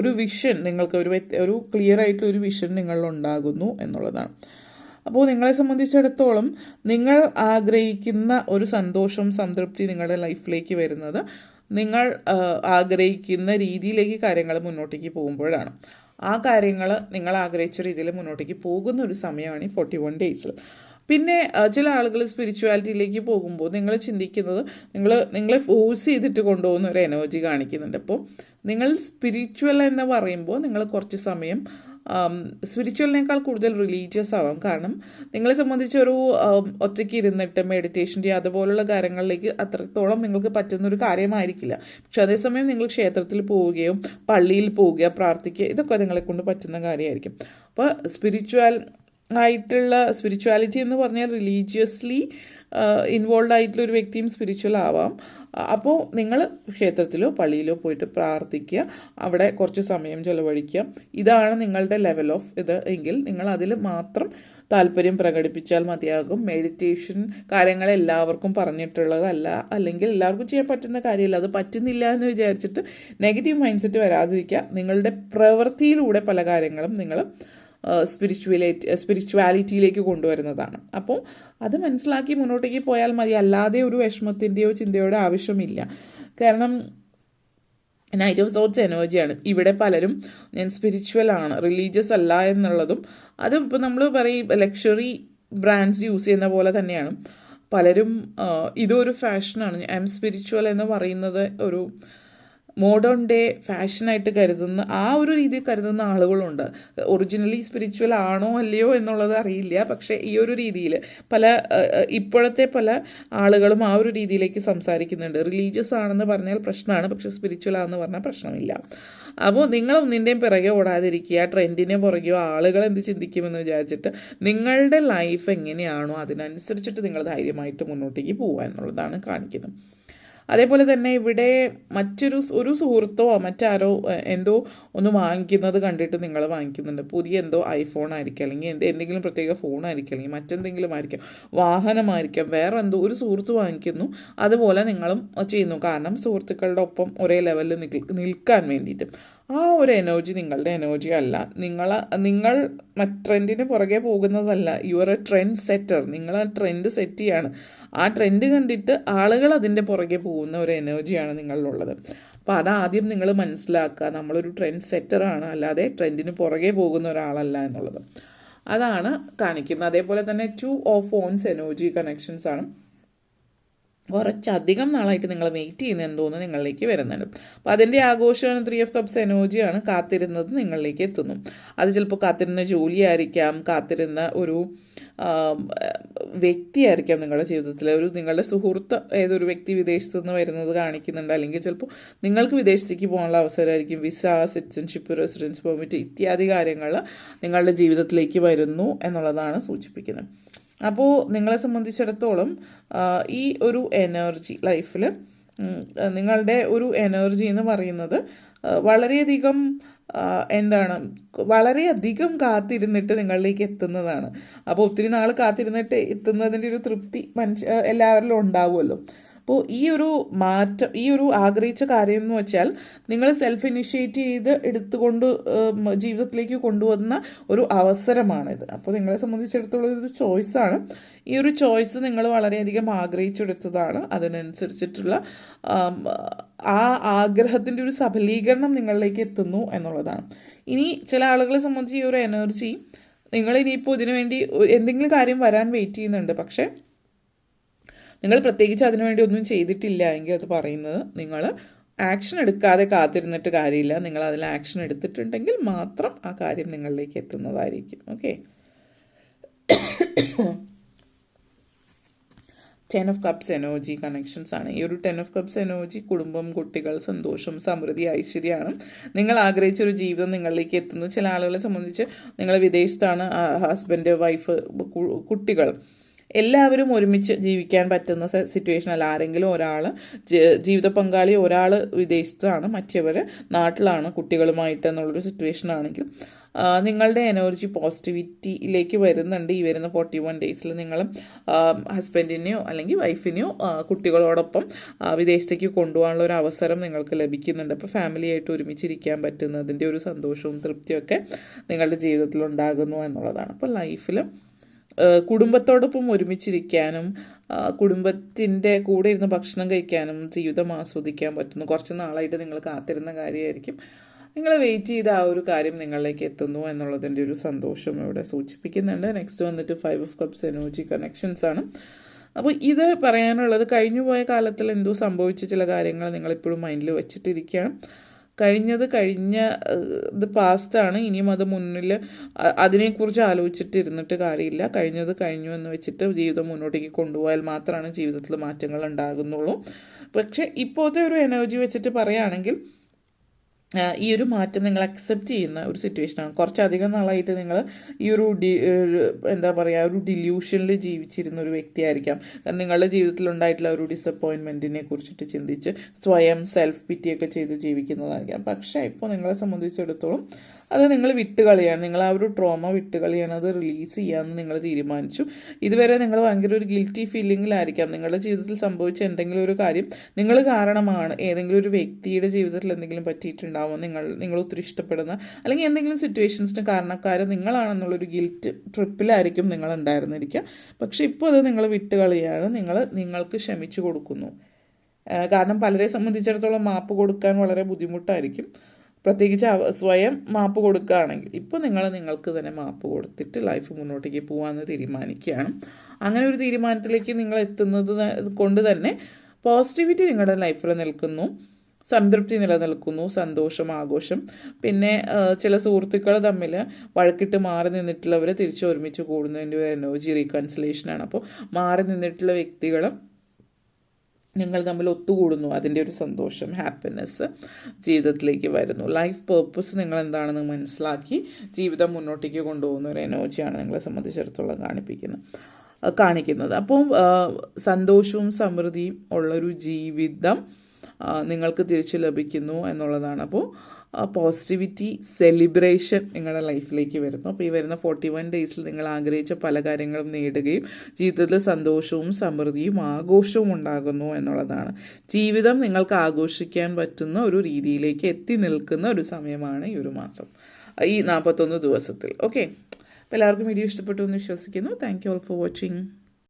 ഒരു വിഷൻ നിങ്ങൾക്ക് ഒരു ക്ലിയർ ആയിട്ടുള്ള ഒരു വിഷൻ നിങ്ങളിലുണ്ടാകുന്നു എന്നുള്ളതാണ്. അപ്പോൾ നിങ്ങളെ സംബന്ധിച്ചിടത്തോളം നിങ്ങൾ ആഗ്രഹിക്കുന്ന ഒരു സന്തോഷം, സംതൃപ്തി നിങ്ങളുടെ ലൈഫിലേക്ക് വരുന്നത് നിങ്ങൾ ആഗ്രഹിക്കുന്ന രീതിയിലേക്ക് കാര്യങ്ങൾ മുന്നോട്ടേക്ക് പോകുമ്പോഴാണ്. ആ കാര്യങ്ങൾ നിങ്ങൾ ആഗ്രഹിച്ച രീതിയിൽ മുന്നോട്ടേക്ക് പോകുന്ന ഒരു സമയമാണ് ഈ 41 ഡേയ്സിൽ. പിന്നെ ചില ആളുകൾ സ്പിരിച്വാലിറ്റിയിലേക്ക് പോകുമ്പോൾ നിങ്ങൾ ചിന്തിക്കുന്നത് നിങ്ങളെ ഫോഴ്സ് ചെയ്തിട്ട് കൊണ്ടുപോകുന്ന ഒരു എനർജി കാണിക്കുന്നുണ്ട്. അപ്പോൾ നിങ്ങൾ സ്പിരിച്വൽ എന്ന് പറയുമ്പോൾ നിങ്ങൾ കുറച്ച് സമയം സ്പിരിച്വലിനേക്കാൾ കൂടുതൽ റിലീജിയസ് ആവാം. കാരണം നിങ്ങളെ സംബന്ധിച്ച് ഒരു ഒറ്റയ്ക്ക് ഇരുന്നിട്ട് മെഡിറ്റേഷൻ ചെയ്യുക അതുപോലുള്ള കാര്യങ്ങളിലേക്ക് അത്രത്തോളം നിങ്ങൾക്ക് പറ്റുന്നൊരു കാര്യമായിരിക്കില്ല. പക്ഷെ അതേസമയം നിങ്ങൾ ക്ഷേത്രത്തിൽ പോവുകയോ പള്ളിയിൽ പോവുകയോ പ്രാർത്ഥിക്കുക, ഇതൊക്കെ നിങ്ങളെ കൊണ്ട് പറ്റുന്ന കാര്യമായിരിക്കും. അപ്പോൾ സ്പിരിച്വാലിറ്റി എന്ന് പറഞ്ഞാൽ റിലീജിയസ്ലി ഇൻവോൾവ് ആയിട്ടുള്ള ഒരു വ്യക്തിയും സ്പിരിച്വൽ ആവാം. അപ്പോൾ നിങ്ങൾ ക്ഷേത്രത്തിലോ പള്ളിയിലോ പോയിട്ട് പ്രാർത്ഥിക്കുക, അവിടെ കുറച്ച് സമയം ചെലവഴിക്കുക. ഇതാണ് നിങ്ങളുടെ ലെവൽ ഓഫ് ഇത് എങ്കിൽ നിങ്ങൾ അതിൽ മാത്രം താല്പര്യം പ്രകടിപ്പിച്ചാൽ മതിയാകും. മെഡിറ്റേഷൻ കാര്യങ്ങൾ എല്ലാവർക്കും പറഞ്ഞിട്ടുള്ളതല്ല, അല്ലെങ്കിൽ എല്ലാവർക്കും ചെയ്യാൻ പറ്റുന്ന കാര്യമല്ല. അത് പറ്റുന്നില്ല എന്ന് വിചാരിച്ചിട്ട് നെഗറ്റീവ് മൈൻഡ് സെറ്റ് വരാതിരിക്കുക. നിങ്ങളുടെ പ്രവൃത്തിയിലൂടെ പല കാര്യങ്ങളും നിങ്ങൾ സ്പിരിച്വാലിറ്റിയിലേക്ക് കൊണ്ടുവരുന്നതാണ്. അപ്പോൾ അത് മനസ്സിലാക്കി മുന്നോട്ടേക്ക് പോയാൽ മതി. അല്ലാതെ ഒരു വിഷമത്തിൻ്റെയോ ചിന്തയോടെ ആവശ്യമില്ല. കാരണം നൈറ്റ് ഓഫ് സോട്ട്സ് എനർജിയാണ്. ഇവിടെ പലരും ഞാൻ സ്പിരിച്വൽ ആണ്, റിലീജിയസ് അല്ല എന്നുള്ളതും അത് ഇപ്പോൾ നമ്മൾ പറയും ലക്ഷറി ബ്രാൻഡ്സ് യൂസ് ചെയ്യുന്ന പോലെ തന്നെയാണ്. പലരും ഇതൊരു ഫാഷനാണ്. ഐ എം സ്പിരിച്വൽ എന്ന് പറയുന്നത് ഒരു മോഡേൺ ഡേ ഫാഷനായിട്ട് കരുതുന്ന ആ ഒരു രീതിയിൽ കരുതുന്ന ആളുകളുണ്ട്. ഒറിജിനലി സ്പിരിച്വൽ ആണോ അല്ലയോ എന്നുള്ളത് അറിയില്ല. പക്ഷേ ഈ ഒരു രീതിയിൽ ഇപ്പോഴത്തെ പല ആളുകളും ആ ഒരു രീതിയിലേക്ക് സംസാരിക്കുന്നുണ്ട്. റിലീജിയസ് ആണെന്ന് പറഞ്ഞാൽ പ്രശ്നമാണ്, പക്ഷേ സ്പിരിച്വൽ ആണെന്ന് പറഞ്ഞാൽ പ്രശ്നമില്ല. അപ്പോൾ നിങ്ങൾ ഒന്നിൻ്റെയും പിറകെ ഓടാതിരിക്കുക. ട്രെൻഡിനെ പുറകെയോ ആളുകൾ എന്ത് ചിന്തിക്കുമെന്ന് വിചാരിച്ചിട്ട് നിങ്ങളുടെ ലൈഫ് എങ്ങനെയാണോ അതിനനുസരിച്ചിട്ട് നിങ്ങൾ ധൈര്യമായിട്ട് മുന്നോട്ടേക്ക് പോവുക എന്നുള്ളതാണ് കാണിക്കുന്നത്. അതേപോലെ തന്നെ ഇവിടെ ഒരു സുഹൃത്തോ മറ്റാരോ എന്തോ ഒന്ന് വാങ്ങിക്കുന്നത് കണ്ടിട്ട് നിങ്ങൾ വാങ്ങിക്കുന്നുണ്ട്. പുതിയ എന്തോ ഐഫോൺ ആയിരിക്കും, അല്ലെങ്കിൽ എന്തെങ്കിലും പ്രത്യേക ഫോണായിരിക്കും, അല്ലെങ്കിൽ മറ്റെന്തെങ്കിലും ആയിരിക്കും, വാഹനമായിരിക്കാം, വേറെ എന്തോ ഒരു സുഹൃത്ത് വാങ്ങിക്കുന്നു. അതുപോലെ നിങ്ങളും ചെയ്യുന്നു. കാരണം സുഹൃത്തുക്കളുടെ ഒപ്പം ഒരേ ലെവലിൽ നിൽക്കാൻ വേണ്ടിയിട്ട്. ആ ഒരു എനർജി നിങ്ങളുടെ എനർജി അല്ല. നിങ്ങൾ ട്രെൻഡിന് പുറകെ പോകുന്നതല്ല. You are a trend setter. നിങ്ങൾ ആ ട്രെൻഡ് സെറ്റ് ചെയ്യാണ്. ആ ട്രെൻഡ് കണ്ടിട്ട് ആളുകൾ അതിൻ്റെ പുറകെ പോകുന്ന ഒരു എനർജിയാണ് നിങ്ങളിലുള്ളത്. അപ്പോൾ അതാദ്യം നിങ്ങൾ മനസ്സിലാക്കുക. നമ്മളൊരു ട്രെൻഡ് സെറ്ററാണ്, അല്ലാതെ ട്രെൻഡിന് പുറകെ പോകുന്ന ഒരാളല്ല എന്നുള്ളത്. അതാണ് കാണിക്കുന്നത്. അതേപോലെ തന്നെ 2 ഓഫ് ഫോൺസ് എനർജി കണക്ഷൻസ് ആണ്. കുറച്ചധികം നാളായിട്ട് നിങ്ങൾ വെയിറ്റ് ചെയ്യുന്ന എന്തോന്ന് നിങ്ങളിലേക്ക് വരുന്നുണ്ട്. അപ്പോൾ അതിൻ്റെ ആഘോഷമാണ് 3 ഓഫ് കപ്സ് എനർജിയാണ്. കാത്തിരുന്നത് നിങ്ങളിലേക്ക് എത്തുന്നു. അത് ചിലപ്പോൾ കാത്തിരുന്ന ജോലിയായിരിക്കാം, കാത്തിരുന്ന ഒരു വ്യക്തിയായിരിക്കാം നിങ്ങളുടെ ജീവിതത്തിൽ. നിങ്ങളുടെ സുഹൃത്ത് ഏതൊരു വ്യക്തി വിദേശത്തു നിന്ന് വരുന്നത് കാണിക്കുന്നുണ്ട്. അല്ലെങ്കിൽ ചിലപ്പോൾ നിങ്ങൾക്ക് വിദേശത്തേക്ക് പോകാനുള്ള അവസരമായിരിക്കും. വിസ, സിറ്റിസൺഷിപ്പ്, റെസിഡൻസ് പെർമിറ്റ് ഇത്യാദി കാര്യങ്ങൾ നിങ്ങളുടെ ജീവിതത്തിലേക്ക് വരുന്നു എന്നുള്ളതാണ് സൂചിപ്പിക്കുന്നത്. അപ്പോൾ നിങ്ങളെ സംബന്ധിച്ചിടത്തോളം ഈ ഒരു എനർജി ലൈഫിൽ നിങ്ങളുടെ ഒരു എനർജി എന്ന് പറയുന്നത് വളരെയധികം വളരെയധികം കാത്തിരുന്നിട്ട് നിങ്ങളിലേക്ക് എത്തുന്നതാണ്. അപ്പോൾ ഒത്തിരി നാൾ കാത്തിരുന്നിട്ട് എത്തുന്നതിൻ്റെ ഒരു തൃപ്തി എല്ലാവരിലും ഉണ്ടാവുമല്ലോ. അപ്പോൾ ഈ ഒരു മാറ്റം, ഈ ഒരു ആഗ്രഹിച്ച കാര്യം എന്ന് വെച്ചാൽ നിങ്ങൾ സെൽഫ് ഇനിഷ്യേറ്റ് ചെയ്ത് എടുത്തുകൊണ്ട് ജീവിതത്തിലേക്ക് കൊണ്ടുവന്ന ഒരു അവസരമാണിത്. അപ്പോൾ നിങ്ങളെ സംബന്ധിച്ചിടത്തോളം ഇതൊരു ചോയ്സാണ്. ഈ ഒരു ചോയ്സ് നിങ്ങൾ വളരെയധികം ആഗ്രഹിച്ചെടുത്തതാണ്. അതിനനുസരിച്ചിട്ടുള്ള ആ ആഗ്രഹത്തിൻ്റെ ഒരു സഫലീകരണം നിങ്ങളിലേക്ക് എത്തുന്നു എന്നുള്ളതാണ്. ഇനി ചില ആളുകളെ സംബന്ധിച്ച് ഈ ഒരു എനർജി നിങ്ങളിനിയിപ്പോൾ ഇതിനു വേണ്ടി എന്തെങ്കിലും കാര്യം വരാൻ വെയിറ്റ് ചെയ്യുന്നുണ്ട്. പക്ഷേ നിങ്ങൾ പ്രത്യേകിച്ച് അതിനുവേണ്ടി ഒന്നും ചെയ്തിട്ടില്ല എങ്കിൽ അത് പറയുന്നത് നിങ്ങൾ ആക്ഷൻ എടുക്കാതെ കാത്തിരുന്നിട്ട് കാര്യമില്ല. നിങ്ങൾ അതിൽ ആക്ഷൻ എടുത്തിട്ടുണ്ടെങ്കിൽ മാത്രം ആ കാര്യം നിങ്ങളിലേക്ക് എത്തുന്നതായിരിക്കും. Okay. 10 of cups energy connections ആണ്. ഈ ഒരു 10 ഓഫ് കപ്സ് എനർജി കുടുംബം, കുട്ടികൾ, സന്തോഷം, സമൃദ്ധി, ഐശ്വര്യമാണ്. നിങ്ങൾ ആഗ്രഹിച്ചൊരു ജീവിതം നിങ്ങളിലേക്ക് എത്തുന്നു. ചില ആളുകളെ സംബന്ധിച്ച് നിങ്ങൾ വിദേശത്താണ്, ഹസ്ബൻഡ്, വൈഫ്, കുട്ടികൾ എല്ലാവരും ഒരുമിച്ച് ജീവിക്കാൻ പറ്റുന്ന സിറ്റുവേഷൻ അല്ല. ആരെങ്കിലും ഒരാൾ ജീവിത പങ്കാളി ഒരാൾ വിദേശത്താണ്, മറ്റവർ നാട്ടിലാണ് കുട്ടികളുമായിട്ട് എന്നുള്ളൊരു സിറ്റുവേഷൻ ആണെങ്കിൽ നിങ്ങളുടെ എനർജി പോസിറ്റിവിറ്റിയിലേക്ക് വരുന്നുണ്ട്. ഈ വരുന്ന 41 ഡേയ്സിൽ നിങ്ങൾ ഹസ്ബൻഡിനെയോ അല്ലെങ്കിൽ വൈഫിനെയോ കുട്ടികളോടൊപ്പം വിദേശത്തേക്ക് കൊണ്ടുപോകാനുള്ള ഒരു അവസരം നിങ്ങൾക്ക് ലഭിക്കുന്നുണ്ട്. അപ്പോൾ ഫാമിലിയായിട്ട് ഒരുമിച്ചിരിക്കാൻ പറ്റുന്നതിൻ്റെ ഒരു സന്തോഷവും തൃപ്തിയൊക്കെ നിങ്ങളുടെ ജീവിതത്തിൽ ഉണ്ടാകുന്നു എന്നുള്ളതാണ്. അപ്പോൾ ലൈഫിൽ കുടുംബത്തോടൊപ്പം ഒരുമിച്ചിരിക്കാനും കുടുംബത്തിൻ്റെ കൂടെ ഇരുന്ന് ഭക്ഷണം കഴിക്കാനും ജീവിതം ആസ്വദിക്കാൻ പറ്റുന്നു. കുറച്ച് നാളായിട്ട് നിങ്ങൾ കാത്തിരുന്ന കാര്യമായിരിക്കും. നിങ്ങൾ വെയിറ്റ് ചെയ്ത ആ ഒരു കാര്യം നിങ്ങളിലേക്ക് എത്തുന്നു എന്നുള്ളതിൻ്റെ ഒരു സന്തോഷം ഇവിടെ സൂചിപ്പിക്കുന്നുണ്ട്. നെക്സ്റ്റ് വന്നിട്ട് 5 ഓഫ് കപ്സ് എനർജി കണക്ഷൻസ് ആണ്. അപ്പോൾ ഇത് പറയാനുള്ളത് കഴിഞ്ഞുപോയ കാലത്തിൽ എന്തോ സംഭവിച്ച ചില കാര്യങ്ങൾ നിങ്ങളിപ്പോഴും മൈൻഡിൽ വെച്ചിട്ടിരിക്കുകയാണ്. ഇത് പാസ്റ്റാണ്. ഇനിയും അത് മുന്നിൽ അതിനെക്കുറിച്ച് ആലോചിച്ചിട്ടിരുന്നിട്ട് കാര്യമില്ല. കഴിഞ്ഞത് കഴിഞ്ഞു എന്ന് വെച്ചിട്ട് ജീവിതം മുന്നോട്ടേക്ക് കൊണ്ടുപോയാൽ മാത്രമാണ് ജീവിതത്തിൽ മാറ്റങ്ങൾ ഉണ്ടാകുന്നുള്ളൂ. പക്ഷേ ഇപ്പോഴത്തെ ഒരു എനർജി വെച്ചിട്ട് പറയുകയാണെങ്കിൽ ഈ ഒരു മാറ്റം നിങ്ങൾ അക്സെപ്റ്റ് ചെയ്യുന്ന ഒരു സിറ്റുവേഷനാണ്. കുറച്ചധികം നാളായിട്ട് നിങ്ങൾ ഈ ഒരു ഒരു ഡില്യൂഷനിൽ ജീവിച്ചിരുന്ന ഒരു വ്യക്തിയായിരിക്കാം. കാരണം നിങ്ങളുടെ ജീവിതത്തിൽ ഉണ്ടായിട്ടുള്ള ഒരു ഡിസപ്പോയിൻമെൻറ്റിനെ കുറിച്ചിട്ട് ചിന്തിച്ച് സ്വയം സെൽഫ് പിറ്റിയൊക്കെ ചെയ്ത് ജീവിക്കുന്നതായിരിക്കാം. പക്ഷേ ഇപ്പോൾ നിങ്ങളെ സംബന്ധിച്ചിടത്തോളം അത് നിങ്ങൾ വിട്ടുകളയാണ്. നിങ്ങൾ ആ ഒരു ട്രോമ വിട്ടുകളയാണ്, അത് റിലീസ് ചെയ്യാമെന്ന് നിങ്ങൾ തീരുമാനിച്ചു. ഇതുവരെ നിങ്ങൾ ഭയങ്കര ഒരു ഗിൽറ്റി ഫീലിങ്ങിലായിരിക്കാം. നിങ്ങളുടെ ജീവിതത്തിൽ സംഭവിച്ച എന്തെങ്കിലും ഒരു കാര്യം നിങ്ങൾ കാരണമാണ്, ഏതെങ്കിലും ഒരു വ്യക്തിയുടെ ജീവിതത്തിൽ എന്തെങ്കിലും പറ്റിയിട്ടുണ്ടാവും, നിങ്ങൾ ഒത്തിരി ഇഷ്ടപ്പെടുന്ന അല്ലെങ്കിൽ എന്തെങ്കിലും സിറ്റുവേഷൻസിന് കാരണക്കാരൻ നിങ്ങളാണെന്നുള്ളൊരു ഗിൽറ്റ് ട്രിപ്പിലായിരിക്കും നിങ്ങൾ ഉണ്ടായിരുന്നിരിക്കുക. പക്ഷേ ഇപ്പോൾ അത് നിങ്ങൾ വിട്ടുകളയാണ്, നിങ്ങൾക്ക് ക്ഷമിച്ചു കൊടുക്കുന്നു. കാരണം പലരെ സംബന്ധിച്ചിടത്തോളം മാപ്പ് കൊടുക്കാൻ വളരെ ബുദ്ധിമുട്ടായിരിക്കും. പ്രത്യേകിച്ച് സ്വയം മാപ്പ് കൊടുക്കുകയാണെങ്കിൽ ഇപ്പോൾ നിങ്ങൾക്ക് തന്നെ മാപ്പ് കൊടുത്തിട്ട് ലൈഫ് മുന്നോട്ടേക്ക് പോകാമെന്ന് തീരുമാനിക്കുകയാണ്. അങ്ങനെ ഒരു തീരുമാനത്തിലേക്ക് നിങ്ങൾ എത്തുന്നത് കൊണ്ട് തന്നെ പോസിറ്റിവിറ്റി നിങ്ങളുടെ ലൈഫിൽ നിൽക്കുന്നു, സംതൃപ്തി നിലനിൽക്കുന്നു, സന്തോഷം, ആഘോഷം. പിന്നെ ചില സുഹൃത്തുക്കൾ തമ്മിൽ വഴക്കിട്ട് മാറി നിന്നിട്ടുള്ളവർ തിരിച്ച് ഒരുമിച്ച് കൂടുന്നതിൻ്റെ ഒരു എനർജി റീകൺസിലേഷനാണ്. അപ്പോൾ മാറി നിന്നിട്ടുള്ള വ്യക്തികൾ നിങ്ങൾ തമ്മിൽ ഒത്തുകൂടുന്നു, അതിൻ്റെ ഒരു സന്തോഷം, ഹാപ്പിനെസ് ജീവിതത്തിലേക്ക് വരുന്നു. ലൈഫ് പേർപ്പസ് നിങ്ങൾ എന്താണെന്ന് മനസ്സിലാക്കി ജീവിതം മുന്നോട്ടേക്ക് കൊണ്ടുപോകുന്ന ഒരു എനർജിയാണ് നിങ്ങളെ സംബന്ധിച്ചിടത്തോളം കാണിക്കുന്നത്. അപ്പോൾ സന്തോഷവും സമൃദ്ധിയും ഉള്ളൊരു ജീവിതം നിങ്ങൾക്ക് തിരിച്ചു ലഭിക്കുന്നു എന്നുള്ളതാണ്. അപ്പോൾ പോസിറ്റിവിറ്റി സെലിബ്രേഷൻ നിങ്ങളുടെ ലൈഫിലേക്ക് വരുന്നു. അപ്പോൾ ഈ വരുന്ന 41 ഡേയ്സിൽ നിങ്ങൾ ആഗ്രഹിച്ച പല കാര്യങ്ങളും നേടുകയും ജീവിതത്തിൽ സന്തോഷവും സമൃദ്ധിയും ആഘോഷവും ഉണ്ടാകുന്നു എന്നുള്ളതാണ്. ജീവിതം നിങ്ങൾക്ക് ആഘോഷിക്കാൻ പറ്റുന്ന ഒരു രീതിയിലേക്ക് എത്തി നിൽക്കുന്ന ഒരു സമയമാണ് ഈ ഒരു മാസം, ഈ 41 ദിവസത്തിൽ. ഓക്കെ, അപ്പോൾ എല്ലാവർക്കും വീഡിയോ ഇഷ്ടപ്പെട്ടു എന്ന് വിശ്വസിക്കുന്നു. Thank you all for watching.